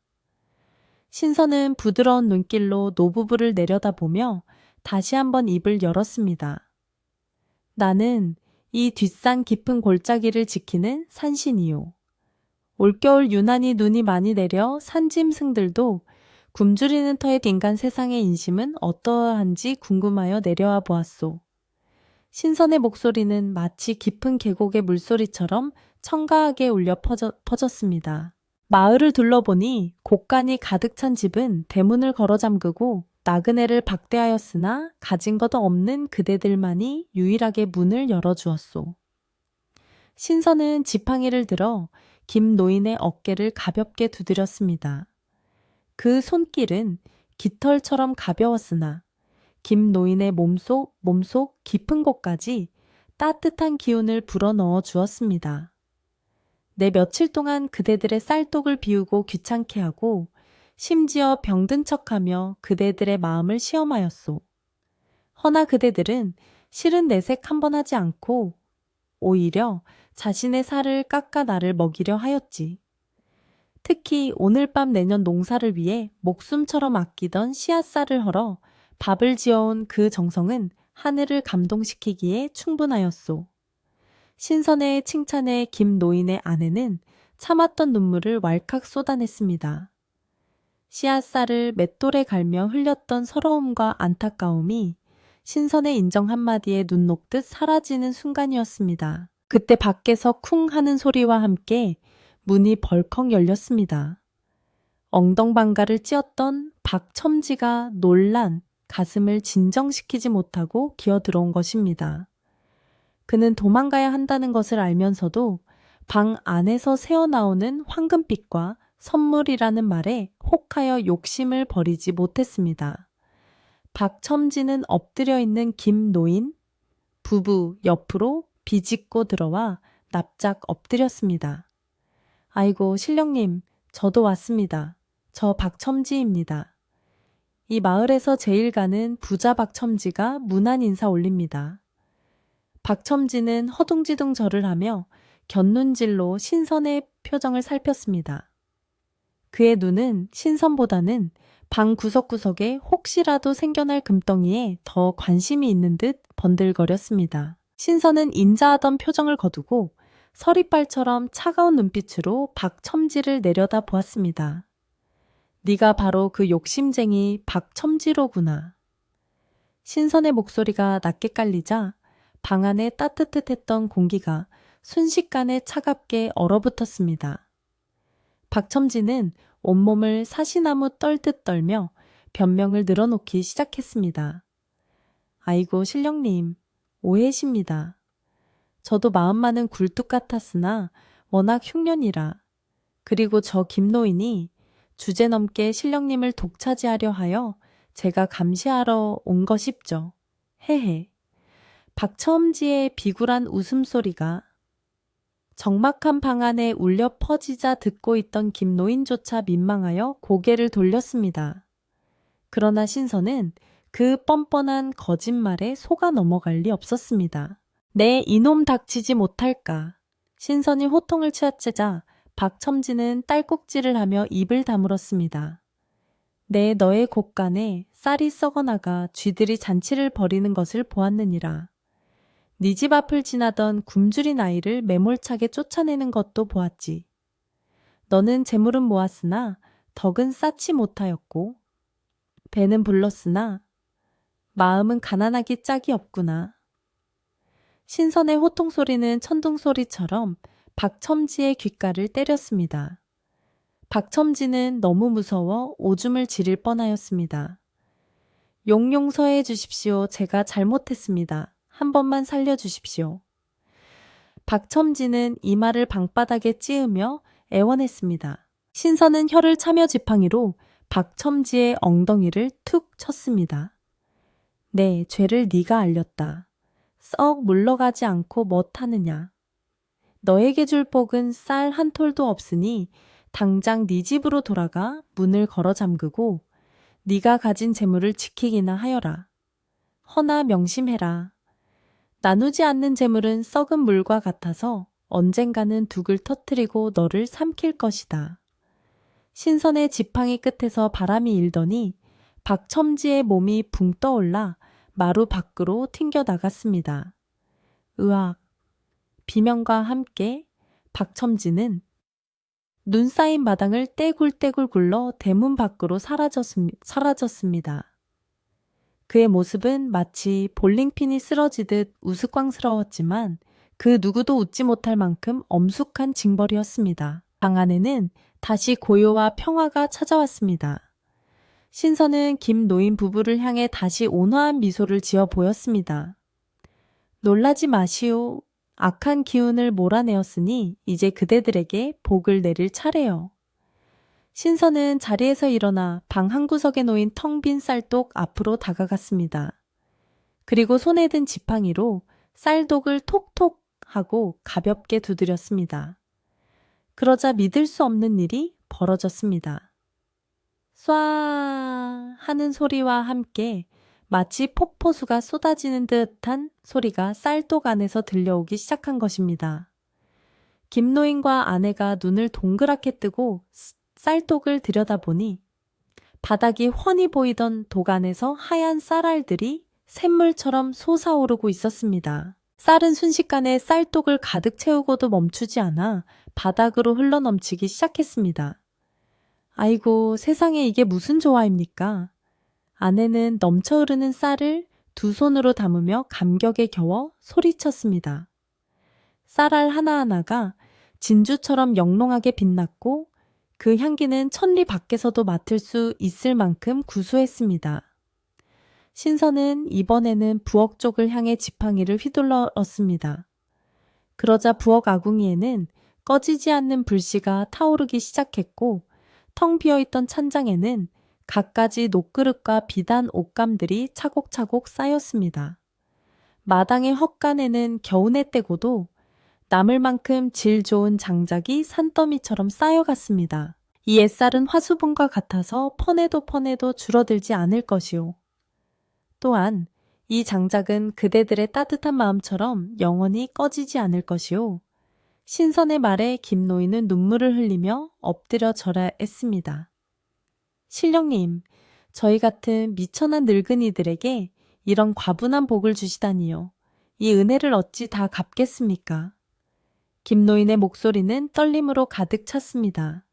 신선은 부드러운 눈길로 노부부를 내려다보며 다시 한번 입을 열었습니다. 나는 이 뒷산 깊은 골짜기를 지키는 산신이요. 올겨울 유난히 눈이 많이 내려 산짐승들도 굶주리는 터에 딘간 세상의 인심은 어떠한지 궁금하여 내려와 보았소. 신선의 목소리는 마치 깊은 계곡의 물소리처럼 청가하게 울려 퍼졌습니다. 마을을 둘러보니 곡간이 가득 찬 집은 대문을 걸어 잠그고 나그네를 박대하였으나 가진 것 없는 그대들만이 유일하게 문을 열어주었소. 신선은 지팡이를 들어 김 노인의 어깨를 가볍게 두드렸습니다. 그 손길은 깃털처럼 가벼웠으나 김 노인의 몸속 깊은 곳까지 따뜻한 기운을 불어넣어 주었습니다. 내 며칠 동안 그대들의 쌀독을 비우고 귀찮게 하고 심지어 병든 척하며 그대들의 마음을 시험하였소. 허나 그대들은 실은 내색 한 번 하지 않고 오히려 자신의 살을 깎아 나를 먹이려 하였지. 특히 오늘 밤 내년 농사를 위해 목숨처럼 아끼던 씨앗쌀을 헐어 밥을 지어온 그 정성은 하늘을 감동시키기에 충분하였소. 신선의 칭찬에 김 노인의 아내는 참았던 눈물을 왈칵 쏟아냈습니다. 씨앗쌀을 맷돌에 갈며 흘렸던 서러움과 안타까움이 신선의 인정 한마디에 눈 녹듯 사라지는 순간이었습니다. 그때 밖에서 쿵 하는 소리와 함께 문이 벌컥 열렸습니다. 엉덩방가를 찧었던 박첨지가 놀란 가슴을 진정시키지 못하고 기어들어온 것입니다. 그는 도망가야 한다는 것을 알면서도 방 안에서 새어나오는 황금빛과 선물이라는 말에 혹하여 욕심을 버리지 못했습니다. 박첨지는 엎드려 있는 김 노인 부부 옆으로 비집고 들어와 납작 엎드렸습니다. 아이고 신령님, 저도 왔습니다. 저 박첨지입니다. 이 마을에서 제일 가는 부자 박첨지가 문안 인사 올립니다. 박첨지는 허둥지둥 절을 하며 곁눈질로 신선의 표정을 살폈습니다. 그의 눈은 신선보다는 방 구석구석에 혹시라도 생겨날 금덩이에 더 관심이 있는 듯 번들거렸습니다. 신선은 인자하던 표정을 거두고 서리빨처럼 차가운 눈빛으로 박첨지를 내려다 보았습니다. 네가 바로 그 욕심쟁이 박첨지로구나. 신선의 목소리가 낮게 깔리자 방 안에 따뜻했던 공기가 순식간에 차갑게 얼어붙었습니다. 박첨지는 온몸을 사시나무 떨듯 떨며 변명을 늘어놓기 시작했습니다. 아이고 신령님, 오해십니다. 저도 마음만은 굴뚝 같았으나 워낙 흉년이라. 그리고 저 김노인이 주제넘게 신령님을 독차지하려 하여 제가 감시하러 온 것입죠. 헤헤. 박첨지의 비굴한 웃음소리가 적막한 방 안에 울려 퍼지자 듣고 있던 김노인조차 민망하여 고개를 돌렸습니다. 그러나 신선은 그 뻔뻔한 거짓말에 속아 넘어갈 리 없었습니다. 내 이놈 닥치지 못할까. 신선이 호통을 치어채자 박첨지는 딸꾹질을 하며 입을 다물었습니다. 내 너의 곳간에 쌀이 썩어나가 쥐들이 잔치를 벌이는 것을 보았느니라. 네 집 앞을 지나던 굶주린 아이를 매몰차게 쫓아내는 것도 보았지. 너는 재물은 모았으나 덕은 쌓지 못하였고 배는 불렀으나 마음은 가난하기 짝이 없구나. 신선의 호통소리는 천둥소리처럼 박첨지의 귓가를 때렸습니다. 박첨지는 너무 무서워 오줌을 지릴 뻔하였습니다. 용용서해 주십시오. 제가 잘못했습니다. 한 번만 살려주십시오. 박첨지는 이마를 방바닥에 찌으며 애원했습니다. 신선은 혀를 차며 지팡이로 박첨지의 엉덩이를 툭 쳤습니다. 네, 죄를 네가 알렸다. 썩 물러가지 않고 뭣하느냐. 너에게 줄 복은 쌀 한 톨도 없으니 당장 네 집으로 돌아가 문을 걸어 잠그고 네가 가진 재물을 지키기나 하여라. 허나 명심해라. 나누지 않는 재물은 썩은 물과 같아서 언젠가는 둑을 터뜨리고 너를 삼킬 것이다. 신선의 지팡이 끝에서 바람이 일더니 박첨지의 몸이 붕 떠올라 마루 밖으로 튕겨 나갔습니다. 으악! 비명과 함께 박첨지는 눈 쌓인 마당을 떼굴떼굴 굴러 대문 밖으로 사라졌습니다. 그의 모습은 마치 볼링핀이 쓰러지듯 우스꽝스러웠지만 그 누구도 웃지 못할 만큼 엄숙한 징벌이었습니다. 방 안에는 다시 고요와 평화가 찾아왔습니다. 신선은 김노인 부부를 향해 다시 온화한 미소를 지어 보였습니다. 놀라지 마시오. 악한 기운을 몰아내었으니 이제 그대들에게 복을 내릴 차례요. 신선은 자리에서 일어나 방 한구석에 놓인 텅 빈 쌀독 앞으로 다가갔습니다. 그리고 손에 든 지팡이로 쌀독을 톡톡 하고 가볍게 두드렸습니다. 그러자 믿을 수 없는 일이 벌어졌습니다. 쏴 하는 소리와 함께 마치 폭포수가 쏟아지는 듯한 소리가 쌀독 안에서 들려오기 시작한 것입니다. 김노인과 아내가 눈을 동그랗게 뜨고 쌀독을 들여다보니 바닥이 훤히 보이던 독 안에서 하얀 쌀알들이 샘물처럼 솟아오르고 있었습니다. 쌀은 순식간에 쌀독을 가득 채우고도 멈추지 않아 바닥으로 흘러넘치기 시작했습니다. 아이고, 세상에 이게 무슨 조화입니까? 아내는 넘쳐 흐르는 쌀을 두 손으로 담으며 감격에 겨워 소리쳤습니다. 쌀알 하나하나가 진주처럼 영롱하게 빛났고 그 향기는 천리 밖에서도 맡을 수 있을 만큼 구수했습니다. 신선은 이번에는 부엌 쪽을 향해 지팡이를 휘둘렀습니다. 그러자 부엌 아궁이에는 꺼지지 않는 불씨가 타오르기 시작했고 텅 비어있던 찬장에는 갖가지 녹그릇과 비단 옷감들이 차곡차곡 쌓였습니다. 마당의 헛간에는 겨우내 떼고도 남을 만큼 질 좋은 장작이 산더미처럼 쌓여갔습니다. 이 햇살은 화수분과 같아서 퍼내도 줄어들지 않을 것이오. 또한 이 장작은 그대들의 따뜻한 마음처럼 영원히 꺼지지 않을 것이오. 신선의 말에 김노인은 눈물을 흘리며 엎드려 절하했습니다. 신령님, 저희 같은 미천한 늙은이들에게 이런 과분한 복을 주시다니요. 이 은혜를 어찌 다 갚겠습니까? 김노인의 목소리는 떨림으로 가득 찼습니다.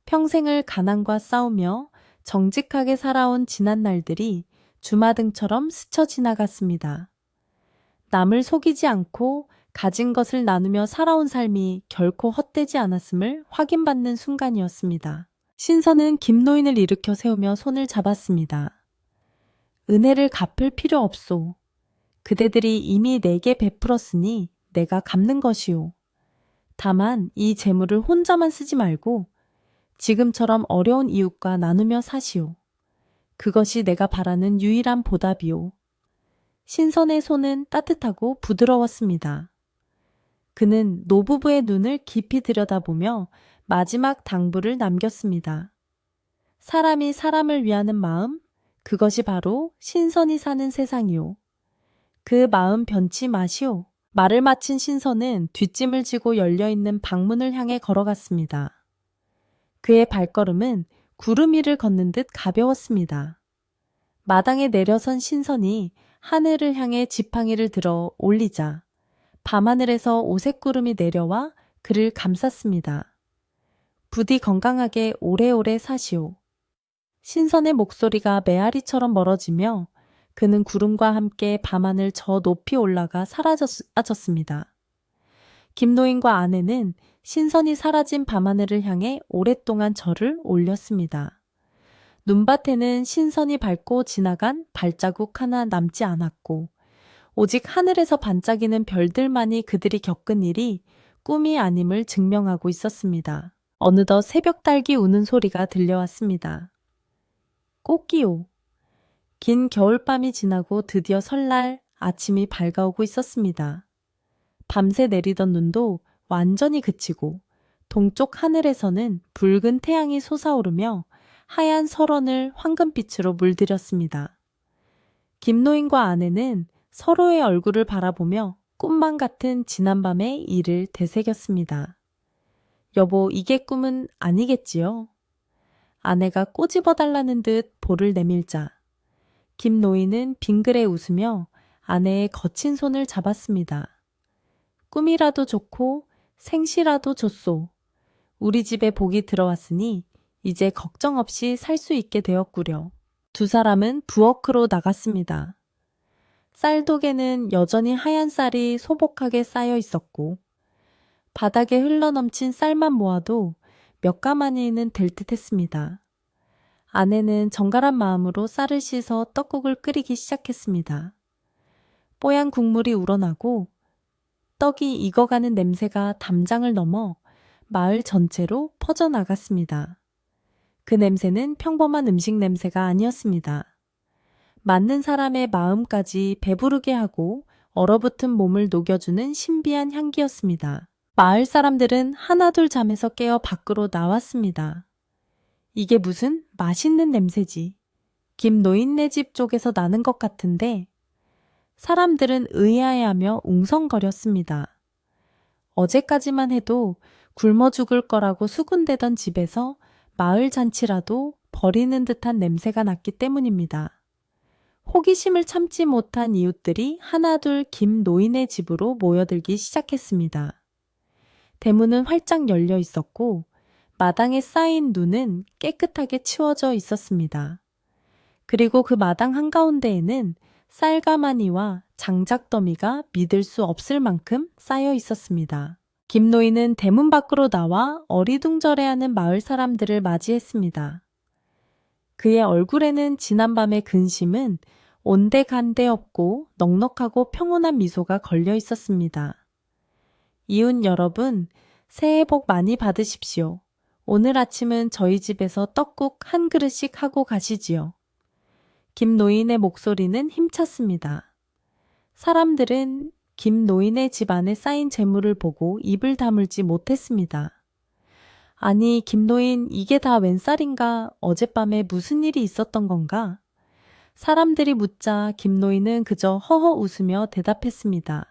평생을 가난과 싸우며 정직하게 살아온 지난 날들이 주마등처럼 스쳐 지나갔습니다. 남을 속이지 않고 가진 것을 나누며 살아온 삶이 결코 헛되지 않았음을 확인받는 순간이었습니다. 신선은 김노인을 일으켜 세우며 손을 잡았습니다. 은혜를 갚을 필요 없소. 그대들이 이미 내게 베풀었으니 내가 갚는 것이오. 다만 이 재물을 혼자만 쓰지 말고 지금처럼 어려운 이웃과 나누며 사시오. 그것이 내가 바라는 유일한 보답이오. 신선의 손은 따뜻하고 부드러웠습니다. 그는 노부부의 눈을 깊이 들여다보며 마지막 당부를 남겼습니다. 사람이 사람을 위하는 마음, 그것이 바로 신선이 사는 세상이오. 그 마음 변치 마시오. 말을 마친 신선은 뒷짐을 지고 열려있는 방문을 향해 걸어갔습니다. 그의 발걸음은 구름 위를 걷는 듯 가벼웠습니다. 마당에 내려선 신선이 하늘을 향해 지팡이를 들어 올리자 밤하늘에서 오색구름이 내려와 그를 감쌌습니다. 부디 건강하게 오래오래 사시오. 신선의 목소리가 메아리처럼 멀어지며 그는 구름과 함께 밤하늘 저 높이 올라가 사라졌습니다. 김노인과 아내는 신선이 사라진 밤하늘을 향해 오랫동안 절을 올렸습니다. 눈밭에는 신선이 밟고 지나간 발자국 하나 남지 않았고 오직 하늘에서 반짝이는 별들만이 그들이 겪은 일이 꿈이 아님을 증명하고 있었습니다. 어느덧 새벽 딸기 우는 소리가 들려왔습니다. 꽃기요. 긴 겨울밤이 지나고 드디어 설날 아침이 밝아오고 있었습니다. 밤새 내리던 눈도 완전히 그치고 동쪽 하늘에서는 붉은 태양이 솟아오르며 하얀 설원을 황금빛으로 물들였습니다. 김노인과 아내는 서로의 얼굴을 바라보며 꿈만 같은 지난밤의 일을 되새겼습니다. 여보, 이게 꿈은 아니겠지요? 아내가 꼬집어달라는 듯 볼을 내밀자 김노인은 빙그레 웃으며 아내의 거친 손을 잡았습니다. 꿈이라도 좋고 생시라도 좋소. 우리 집에 복이 들어왔으니 이제 걱정 없이 살 수 있게 되었구려. 두 사람은 부엌으로 나갔습니다. 쌀독에는 여전히 하얀 쌀이 소복하게 쌓여 있었고 바닥에 흘러넘친 쌀만 모아도 몇 가마니는 될 듯했습니다. 아내는 정갈한 마음으로 쌀을 씻어 떡국을 끓이기 시작했습니다. 뽀얀 국물이 우러나고 떡이 익어가는 냄새가 담장을 넘어 마을 전체로 퍼져나갔습니다. 그 냄새는 평범한 음식 냄새가 아니었습니다. 맞는 사람의 마음까지 배부르게 하고 얼어붙은 몸을 녹여주는 신비한 향기였습니다. 마을 사람들은 하나둘 잠에서 깨어 밖으로 나왔습니다. 이게 무슨 맛있는 냄새지. 김 노인네 집 쪽에서 나는 것 같은데 사람들은 의아해하며 웅성거렸습니다. 어제까지만 해도 굶어 죽을 거라고 수군대던 집에서 마을 잔치라도 버리는 듯한 냄새가 났기 때문입니다. 호기심을 참지 못한 이웃들이 하나둘 김 노인의 집으로 모여들기 시작했습니다. 대문은 활짝 열려 있었고 마당에 쌓인 눈은 깨끗하게 치워져 있었습니다. 그리고 그 마당 한가운데에는 쌀가마니와 장작더미가 믿을 수 없을 만큼 쌓여 있었습니다. 김 노인은 대문 밖으로 나와 어리둥절해하는 마을 사람들을 맞이했습니다. 그의 얼굴에는 지난밤의 근심은 온데간데 없고 넉넉하고 평온한 미소가 걸려 있었습니다. 이웃 여러분, 새해 복 많이 받으십시오. 오늘 아침은 저희 집에서 떡국 한 그릇씩 하고 가시지요. 김 노인의 목소리는 힘찼습니다. 사람들은 김 노인의 집 안에 쌓인 재물을 보고 입을 다물지 못했습니다. 아니, 김 노인 이게 다 웬 쌀인가? 어젯밤에 무슨 일이 있었던 건가? 사람들이 묻자 김 노인은 그저 허허 웃으며 대답했습니다.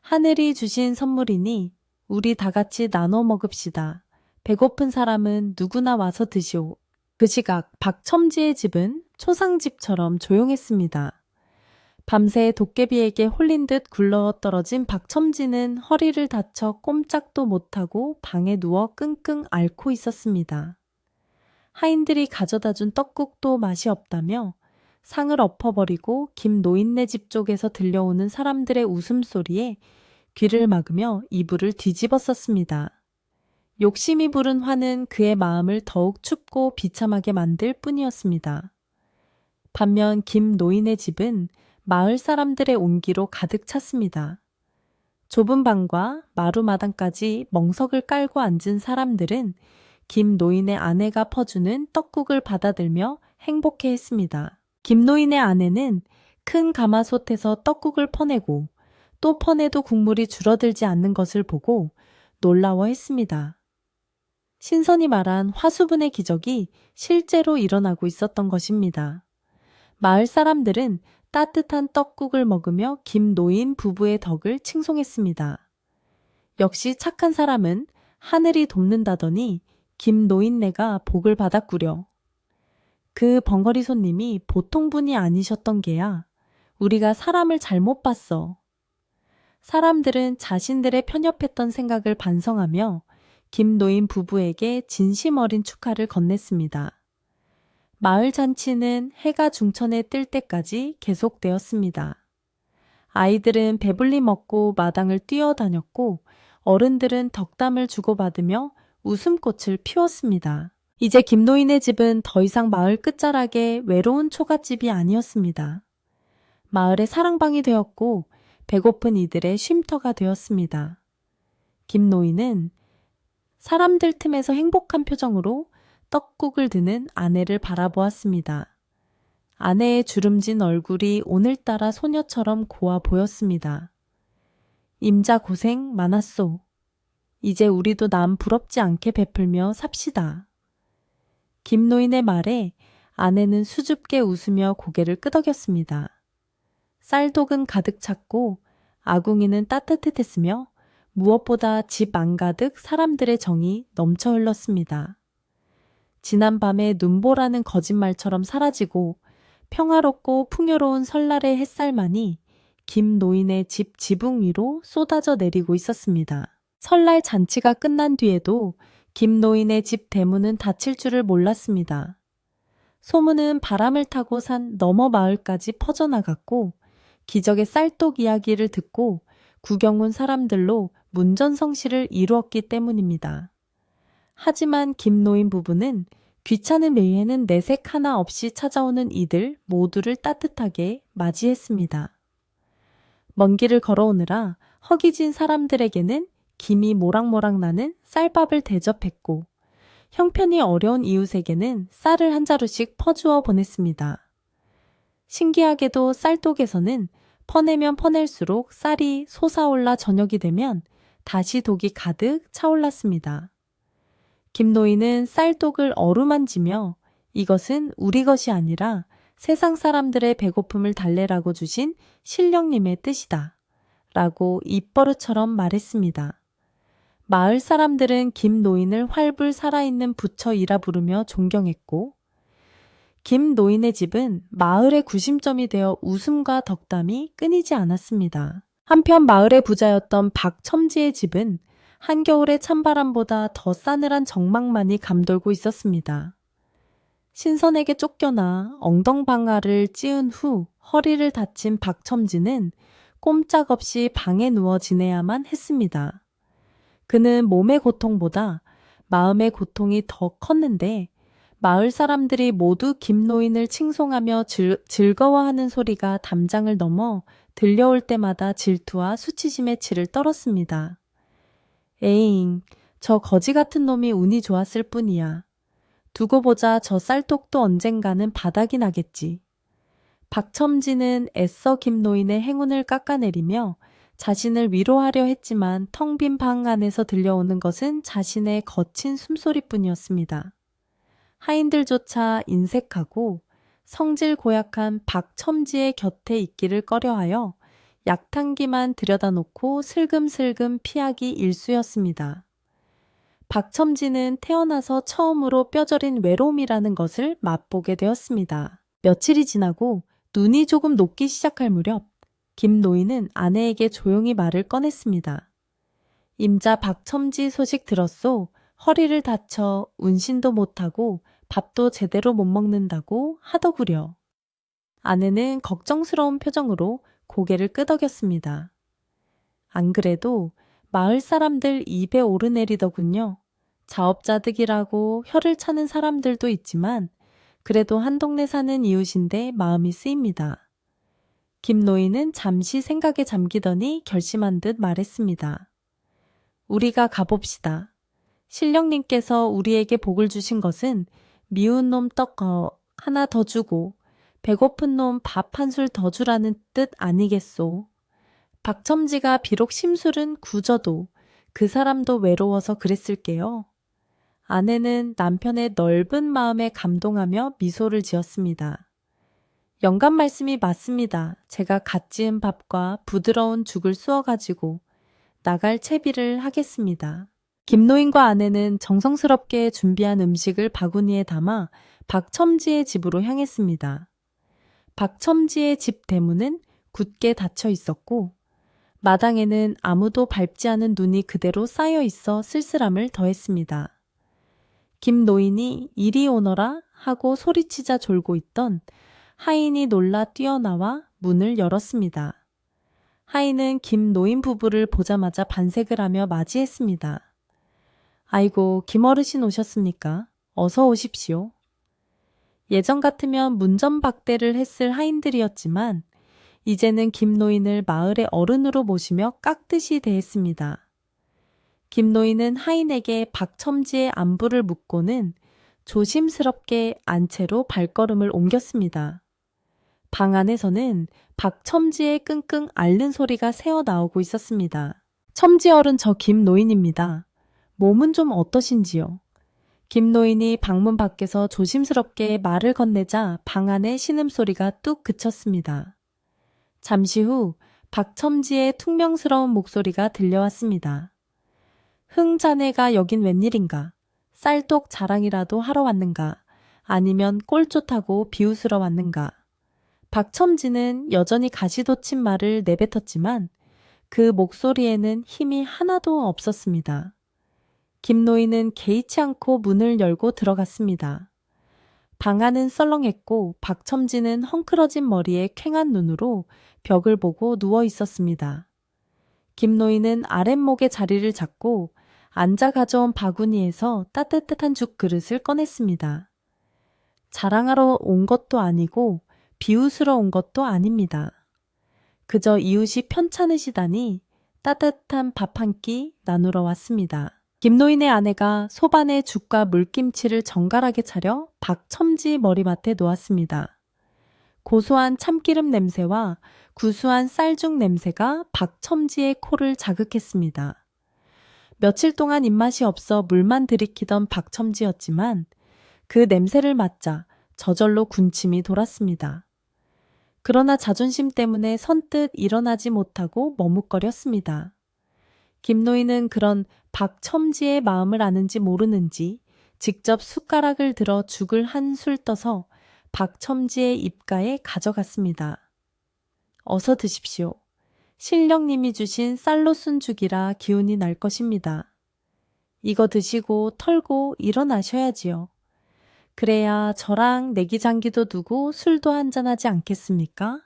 하늘이 주신 선물이니 우리 다 같이 나눠 먹읍시다. 배고픈 사람은 누구나 와서 드시오. 그 시각 박첨지의 집은 초상집처럼 조용했습니다. 밤새 도깨비에게 홀린 듯 굴러떨어진 박첨지는 허리를 다쳐 꼼짝도 못하고 방에 누워 끙끙 앓고 있었습니다. 하인들이 가져다 준 떡국도 맛이 없다며 상을 엎어버리고 김 노인네 집 쪽에서 들려오는 사람들의 웃음소리에 귀를 막으며 이불을 뒤집었었습니다. 욕심이 부른 화는 그의 마음을 더욱 춥고 비참하게 만들 뿐이었습니다. 반면 김 노인의 집은 마을 사람들의 온기로 가득 찼습니다. 좁은 방과 마루마당까지 멍석을 깔고 앉은 사람들은 김 노인의 아내가 퍼주는 떡국을 받아들며 행복해했습니다. 김 노인의 아내는 큰 가마솥에서 떡국을 퍼내고 또 퍼내도 국물이 줄어들지 않는 것을 보고 놀라워했습니다. 신선이 말한 화수분의 기적이 실제로 일어나고 있었던 것입니다. 마을 사람들은 따뜻한 떡국을 먹으며 김 노인 부부의 덕을 칭송했습니다. 역시 착한 사람은 하늘이 돕는다더니 김 노인네가 복을 받았구려. 그 벙어리 손님이 보통 분이 아니셨던 게야. 우리가 사람을 잘못 봤어. 사람들은 자신들의 편협했던 생각을 반성하며 김 노인 부부에게 진심 어린 축하를 건넸습니다. 마을 잔치는 해가 중천에 뜰 때까지 계속되었습니다. 아이들은 배불리 먹고 마당을 뛰어다녔고 어른들은 덕담을 주고받으며 웃음꽃을 피웠습니다. 이제 김 노인의 집은 더 이상 마을 끝자락의 외로운 초가집이 아니었습니다. 마을의 사랑방이 되었고 배고픈 이들의 쉼터가 되었습니다. 김 노인은 사람들 틈에서 행복한 표정으로 떡국을 드는 아내를 바라보았습니다. 아내의 주름진 얼굴이 오늘따라 소녀처럼 고와 보였습니다. 임자 고생 많았소. 이제 우리도 남 부럽지 않게 베풀며 삽시다. 김 노인의 말에 아내는 수줍게 웃으며 고개를 끄덕였습니다. 쌀독은 가득 찼고 아궁이는 따뜻했으며 무엇보다 집 안가득 사람들의 정이 넘쳐 흘렀습니다. 지난밤의 눈보라는 거짓말처럼 사라지고 평화롭고 풍요로운 설날의 햇살만이 김 노인의 집 지붕 위로 쏟아져 내리고 있었습니다. 설날 잔치가 끝난 뒤에도 김 노인의 집 대문은 닫힐 줄을 몰랐습니다. 소문은 바람을 타고 산 너머 마을까지 퍼져나갔고 기적의 쌀독 이야기를 듣고 구경 온 사람들로 문전성시를 이루었기 때문입니다. 하지만 김노인 부부는 귀찮은 외에는 내색 하나 없이 찾아오는 이들 모두를 따뜻하게 맞이했습니다. 먼 길을 걸어오느라 허기진 사람들에게는 김이 모락모락 나는 쌀밥을 대접했고 형편이 어려운 이웃에게는 쌀을 한 자루씩 퍼주어 보냈습니다. 신기하게도 쌀독에서는 퍼내면 퍼낼수록 쌀이 솟아올라 저녁이 되면 다시 독이 가득 차올랐습니다. 김노인은 쌀독을 어루만지며 이것은 우리 것이 아니라 세상 사람들의 배고픔을 달래라고 주신 신령님의 뜻이다 라고 입버릇처럼 말했습니다. 마을 사람들은 김노인을 활불 살아있는 부처이라 부르며 존경했고 김노인의 집은 마을의 구심점이 되어 웃음과 덕담이 끊이지 않았습니다. 한편 마을의 부자였던 박첨지의 집은 한겨울의 찬바람보다 더 싸늘한 정막만이 감돌고 있었습니다. 신선에게 쫓겨나 엉덩방아를 찧은 후 허리를 다친 박첨지는 꼼짝없이 방에 누워 지내야만 했습니다. 그는 몸의 고통보다 마음의 고통이 더 컸는데 마을 사람들이 모두 김노인을 칭송하며 즐거워하는 소리가 담장을 넘어 들려올 때마다 질투와 수치심의 치를 떨었습니다. 에잉, 저 거지 같은 놈이 운이 좋았을 뿐이야. 두고 보자 저 쌀독도 언젠가는 바닥이 나겠지. 박첨지는 애써 김노인의 행운을 깎아내리며 자신을 위로하려 했지만 텅 빈 방 안에서 들려오는 것은 자신의 거친 숨소리뿐이었습니다. 하인들조차 인색하고 성질 고약한 박첨지의 곁에 있기를 꺼려하여 약탕기만 들여다놓고 슬금슬금 피하기 일쑤였습니다. 박첨지는 태어나서 처음으로 뼈저린 외로움이라는 것을 맛보게 되었습니다. 며칠이 지나고 눈이 조금 녹기 시작할 무렵 김노인은 아내에게 조용히 말을 꺼냈습니다. 임자 박첨지 소식 들었소. 허리를 다쳐 운신도 못하고 밥도 제대로 못 먹는다고 하더구려. 아내는 걱정스러운 표정으로 고개를 끄덕였습니다. 안 그래도 마을 사람들 입에 오르내리더군요. 자업자득이라고 혀를 차는 사람들도 있지만 그래도 한 동네 사는 이웃인데 마음이 쓰입니다. 김노인은 잠시 생각에 잠기더니 결심한 듯 말했습니다. 우리가 가봅시다. 신령님께서 우리에게 복을 주신 것은 미운 놈 떡 하나 더 주고 배고픈 놈 밥 한 술 더 주라는 뜻 아니겠소. 박첨지가 비록 심술은 굳어도 그 사람도 외로워서 그랬을게요. 아내는 남편의 넓은 마음에 감동하며 미소를 지었습니다. 영감 말씀이 맞습니다. 제가 갓 지은 밥과 부드러운 죽을 쑤어가지고 나갈 채비를 하겠습니다. 김노인과 아내는 정성스럽게 준비한 음식을 바구니에 담아 박첨지의 집으로 향했습니다. 박첨지의 집 대문은 굳게 닫혀 있었고 마당에는 아무도 밟지 않은 눈이 그대로 쌓여 있어 쓸쓸함을 더했습니다. 김노인이 이리 오너라 하고 소리치자 졸고 있던 하인이 놀라 뛰어나와 문을 열었습니다. 하인은 김노인 부부를 보자마자 반색을 하며 맞이했습니다. 아이고, 김어르신 오셨습니까? 어서 오십시오. 예전 같으면 문전박대를 했을 하인들이었지만 이제는 김노인을 마을의 어른으로 모시며 깍듯이 대했습니다. 김노인은 하인에게 박첨지의 안부를 묻고는 조심스럽게 안채로 발걸음을 옮겼습니다. 방 안에서는 박첨지의 끙끙 앓는 소리가 새어 나오고 있었습니다. 첨지 어른 저 김노인입니다. 몸은 좀 어떠신지요? 김노인이 방문 밖에서 조심스럽게 말을 건네자 방 안의 신음소리가 뚝 그쳤습니다. 잠시 후 박첨지의 퉁명스러운 목소리가 들려왔습니다. 흥 자네가 여긴 웬일인가? 쌀독 자랑이라도 하러 왔는가? 아니면 꼴 좋다고 비웃으러 왔는가? 박첨지는 여전히 가시돋친 말을 내뱉었지만 그 목소리에는 힘이 하나도 없었습니다. 김노인은 개의치 않고 문을 열고 들어갔습니다. 방 안은 썰렁했고 박첨지는 헝클어진 머리에 퀭한 눈으로 벽을 보고 누워 있었습니다. 김노인은 아랫목에 자리를 잡고 앉아 가져온 바구니에서 따뜻한 죽 그릇을 꺼냈습니다. 자랑하러 온 것도 아니고 비웃으러 온 것도 아닙니다. 그저 이웃이 편찮으시다니 따뜻한 밥 한 끼 나누러 왔습니다. 김노인의 아내가 소반에 죽과 물김치를 정갈하게 차려 박첨지 머리맡에 놓았습니다. 고소한 참기름 냄새와 구수한 쌀죽 냄새가 박첨지의 코를 자극했습니다. 며칠 동안 입맛이 없어 물만 들이키던 박첨지였지만 그 냄새를 맡자 저절로 군침이 돌았습니다. 그러나 자존심 때문에 선뜻 일어나지 못하고 머뭇거렸습니다. 김노인은 그런 박첨지의 마음을 아는지 모르는지 직접 숟가락을 들어 죽을 한 술 떠서 박첨지의 입가에 가져갔습니다. 어서 드십시오. 신령님이 주신 쌀로 쓴 죽이라 기운이 날 것입니다. 이거 드시고 털고 일어나셔야지요. 그래야 저랑 내기장기도 두고 술도 한잔하지 않겠습니까?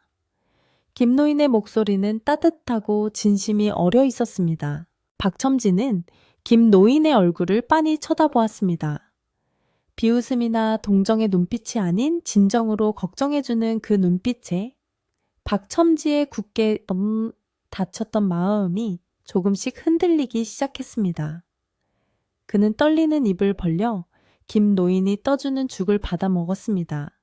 김노인의 목소리는 따뜻하고 진심이 어려 있었습니다. 박첨지는 김노인의 얼굴을 빤히 쳐다보았습니다. 비웃음이나 동정의 눈빛이 아닌 진정으로 걱정해주는 그 눈빛에 박첨지의 굳게 닫혔던 마음이 조금씩 흔들리기 시작했습니다. 그는 떨리는 입을 벌려 김노인이 떠주는 죽을 받아 먹었습니다.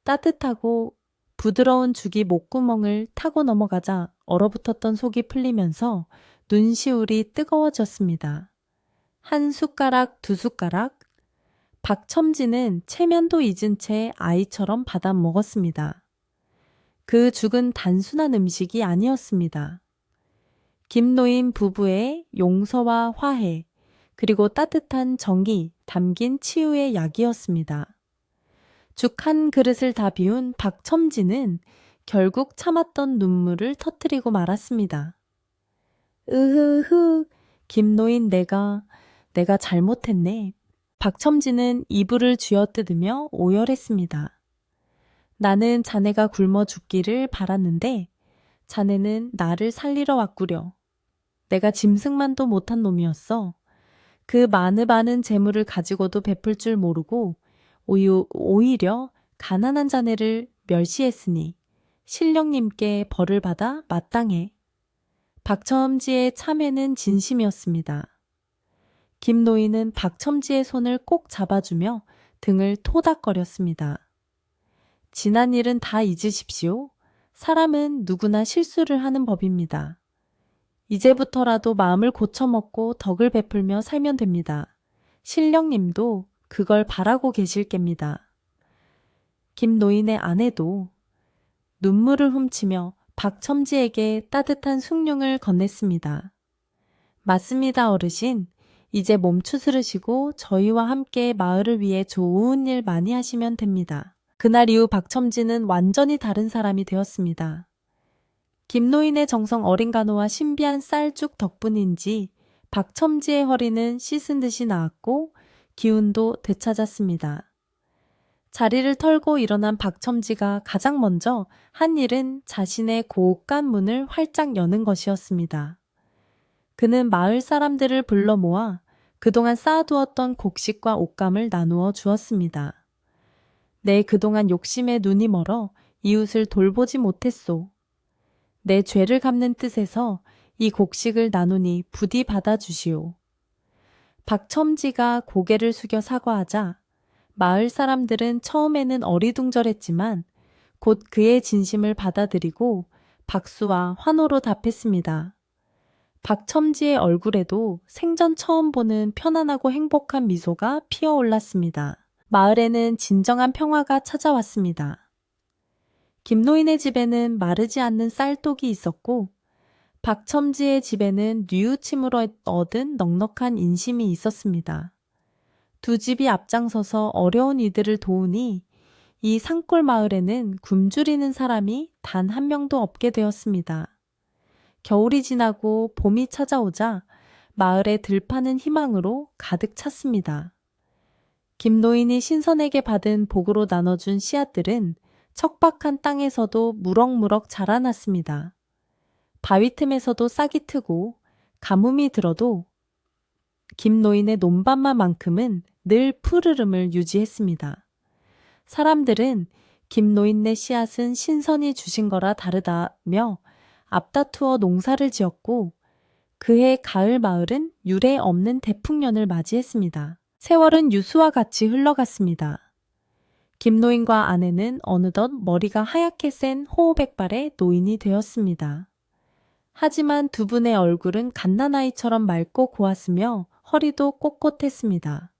따뜻하고 부드러운 죽이 목구멍을 타고 넘어가자 얼어붙었던 속이 풀리면서 눈시울이 뜨거워졌습니다. 한 숟가락, 두 숟가락, 박첨지는 체면도 잊은 채 아이처럼 받아 먹었습니다. 그 죽은 단순한 음식이 아니었습니다. 김노인 부부의 용서와 화해, 그리고 따뜻한 정이 담긴 치유의 약이었습니다. 죽 한 그릇을 다 비운 박첨지는 결국 참았던 눈물을 터뜨리고 말았습니다. 으흐흐, 김노인 내가 잘못했네. 박첨지는 이불을 쥐어뜯으며 오열했습니다. 나는 자네가 굶어 죽기를 바랐는데 자네는 나를 살리러 왔구려. 내가 짐승만도 못한 놈이었어. 그 많은 재물을 가지고도 베풀 줄 모르고 오히려 가난한 자네를 멸시했으니 신령님께 벌을 받아 마땅해. 박첨지의 참회는 진심이었습니다. 김노인은 박첨지의 손을 꼭 잡아주며 등을 토닥거렸습니다. 지난 일은 다 잊으십시오. 사람은 누구나 실수를 하는 법입니다. 이제부터라도 마음을 고쳐먹고 덕을 베풀며 살면 됩니다. 신령님도 그걸 바라고 계실 겁니다. 김노인의 아내도 눈물을 훔치며 박첨지에게 따뜻한 숭늉을 건넸습니다. 맞습니다, 어르신. 이제 몸 추스르시고 저희와 함께 마을을 위해 좋은 일 많이 하시면 됩니다. 그날 이후 박첨지는 완전히 다른 사람이 되었습니다. 김노인의 정성 어린 간호와 신비한 쌀죽 덕분인지 박첨지의 허리는 씻은 듯이 나았고 기운도 되찾았습니다. 자리를 털고 일어난 박첨지가 가장 먼저 한 일은 자신의 고간 문을 활짝 여는 것이었습니다. 그는 마을 사람들을 불러 모아 그동안 쌓아두었던 곡식과 옷감을 나누어 주었습니다. 내 그동안 욕심에 눈이 멀어 이웃을 돌보지 못했소. 내 죄를 갚는 뜻에서 이 곡식을 나누니 부디 받아주시오. 박첨지가 고개를 숙여 사과하자 마을 사람들은 처음에는 어리둥절했지만 곧 그의 진심을 받아들이고 박수와 환호로 답했습니다. 박첨지의 얼굴에도 생전 처음 보는 편안하고 행복한 미소가 피어올랐습니다. 마을에는 진정한 평화가 찾아왔습니다. 김노인의 집에는 마르지 않는 쌀독이 있었고 박첨지의 집에는 뉘우침으로 얻은 넉넉한 인심이 있었습니다. 두 집이 앞장서서 어려운 이들을 도우니 이 산골 마을에는 굶주리는 사람이 단 한 명도 없게 되었습니다. 겨울이 지나고 봄이 찾아오자 마을에 들파는 희망으로 가득 찼습니다. 김노인이 신선에게 받은 복으로 나눠준 씨앗들은 척박한 땅에서도 무럭무럭 자라났습니다. 바위 틈에서도 싹이 트고 가뭄이 들어도 김노인의 논밭만큼은 늘 푸르름을 유지했습니다. 사람들은 김노인네 씨앗은 신선이 주신 거라 다르다며 앞다투어 농사를 지었고 그해 가을 마을은 유례 없는 대풍년을 맞이했습니다. 세월은 유수와 같이 흘러갔습니다. 김노인과 아내는 어느덧 머리가 하얗게 센 호호백발의 노인이 되었습니다. 하지만 두 분의 얼굴은 갓난아이처럼 맑고 고왔으며 허리도 꼿꼿했습니다.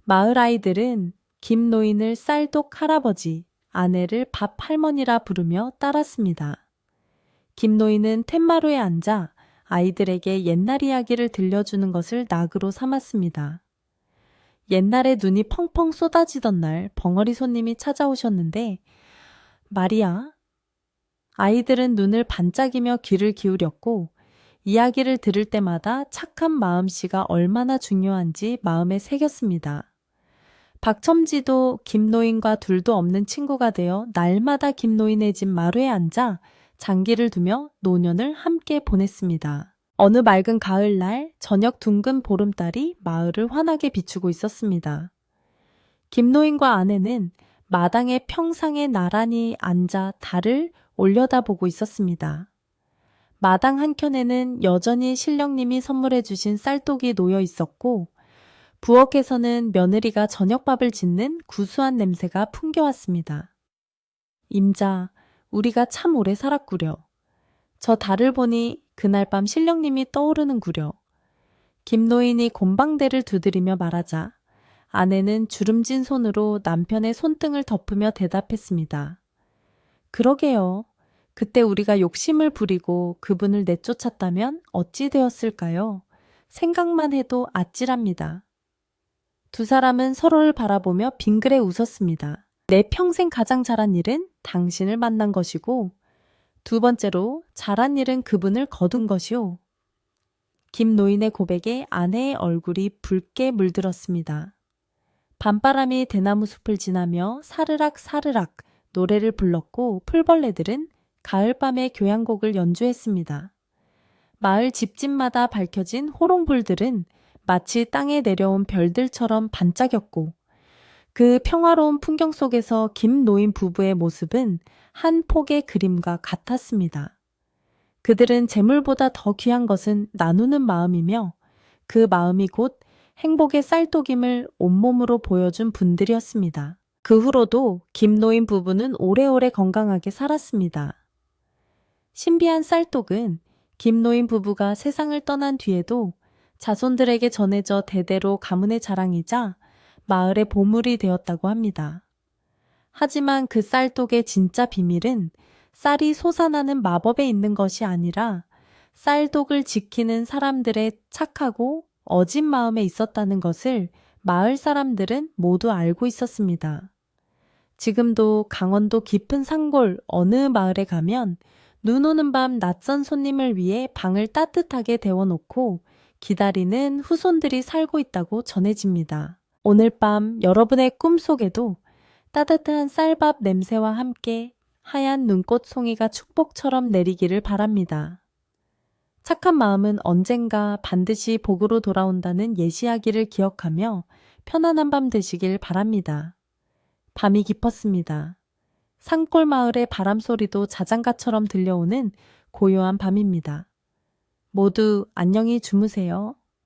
마을 아이들은 김노인을 쌀독 할아버지, 아내를 밥 할머니라 부르며 따랐습니다. 김노인은 툇마루에 앉아 아이들에게 옛날 이야기를 들려주는 것을 낙으로 삼았습니다. 옛날에 눈이 펑펑 쏟아지던 날 벙어리 손님이 찾아오셨는데 말이야. 아이들은 눈을 반짝이며 귀를 기울였고 이야기를 들을 때마다 착한 마음씨가 얼마나 중요한지 마음에 새겼습니다. 박첨지도 김노인과 둘도 없는 친구가 되어 날마다 김노인의 집 마루에 앉아 장기를 두며 노년을 함께 보냈습니다. 어느 맑은 가을날 저녁 둥근 보름달이 마을을 환하게 비추고 있었습니다. 김노인과 아내는 마당의 평상에 나란히 앉아 달을 올려다보고 있었습니다. 마당 한켠에는 여전히 신령님이 선물해 주신 쌀독이 놓여 있었고 부엌에서는 며느리가 저녁밥을 짓는 구수한 냄새가 풍겨왔습니다. 임자, 우리가 참 오래 살았구려. 저 달을 보니 그날 밤 신령님이 떠오르는구려. 김노인이 곰방대를 두드리며 말하자 아내는 주름진 손으로 남편의 손등을 덮으며 대답했습니다. 그러게요. 그때 우리가 욕심을 부리고 그분을 내쫓았다면 어찌 되었을까요? 생각만 해도 아찔합니다. 두 사람은 서로를 바라보며 빙그레 웃었습니다. 내 평생 가장 잘한 일은 당신을 만난 것이고 두 번째로 잘한 일은 그분을 거둔 것이오. 김노인의 고백에 아내의 얼굴이 붉게 물들었습니다. 밤바람이 대나무 숲을 지나며 사르락 사르락 노래를 불렀고 풀벌레들은 가을밤의 교향곡을 연주했습니다. 마을 집집마다 밝혀진 호롱불들은 마치 땅에 내려온 별들처럼 반짝였고 그 평화로운 풍경 속에서 김노인 부부의 모습은 한 폭의 그림과 같았습니다. 그들은 재물보다 더 귀한 것은 나누는 마음이며 그 마음이 곧 행복의 쌀독임을 온몸으로 보여준 분들이었습니다. 그 후로도 김노인 부부는 오래오래 건강하게 살았습니다. 신비한 쌀독은 김노인 부부가 세상을 떠난 뒤에도 자손들에게 전해져 대대로 가문의 자랑이자 마을의 보물이 되었다고 합니다. 하지만 그 쌀독의 진짜 비밀은 쌀이 솟아나는 마법에 있는 것이 아니라 쌀독을 지키는 사람들의 착하고 어진 마음에 있었다는 것을 마을 사람들은 모두 알고 있었습니다. 지금도 강원도 깊은 산골 어느 마을에 가면 눈 오는 밤 낯선 손님을 위해 방을 따뜻하게 데워놓고 기다리는 후손들이 살고 있다고 전해집니다. 오늘 밤 여러분의 꿈속에도 따뜻한 쌀밥 냄새와 함께 하얀 눈꽃 송이가 축복처럼 내리기를 바랍니다. 착한 마음은 언젠가 반드시 복으로 돌아온다는 예시하기를 기억하며 편안한 밤 되시길 바랍니다. 밤이 깊었습니다. 산골 마을의 바람소리도 자장가처럼 들려오는 고요한 밤입니다. 모두 안녕히 주무세요.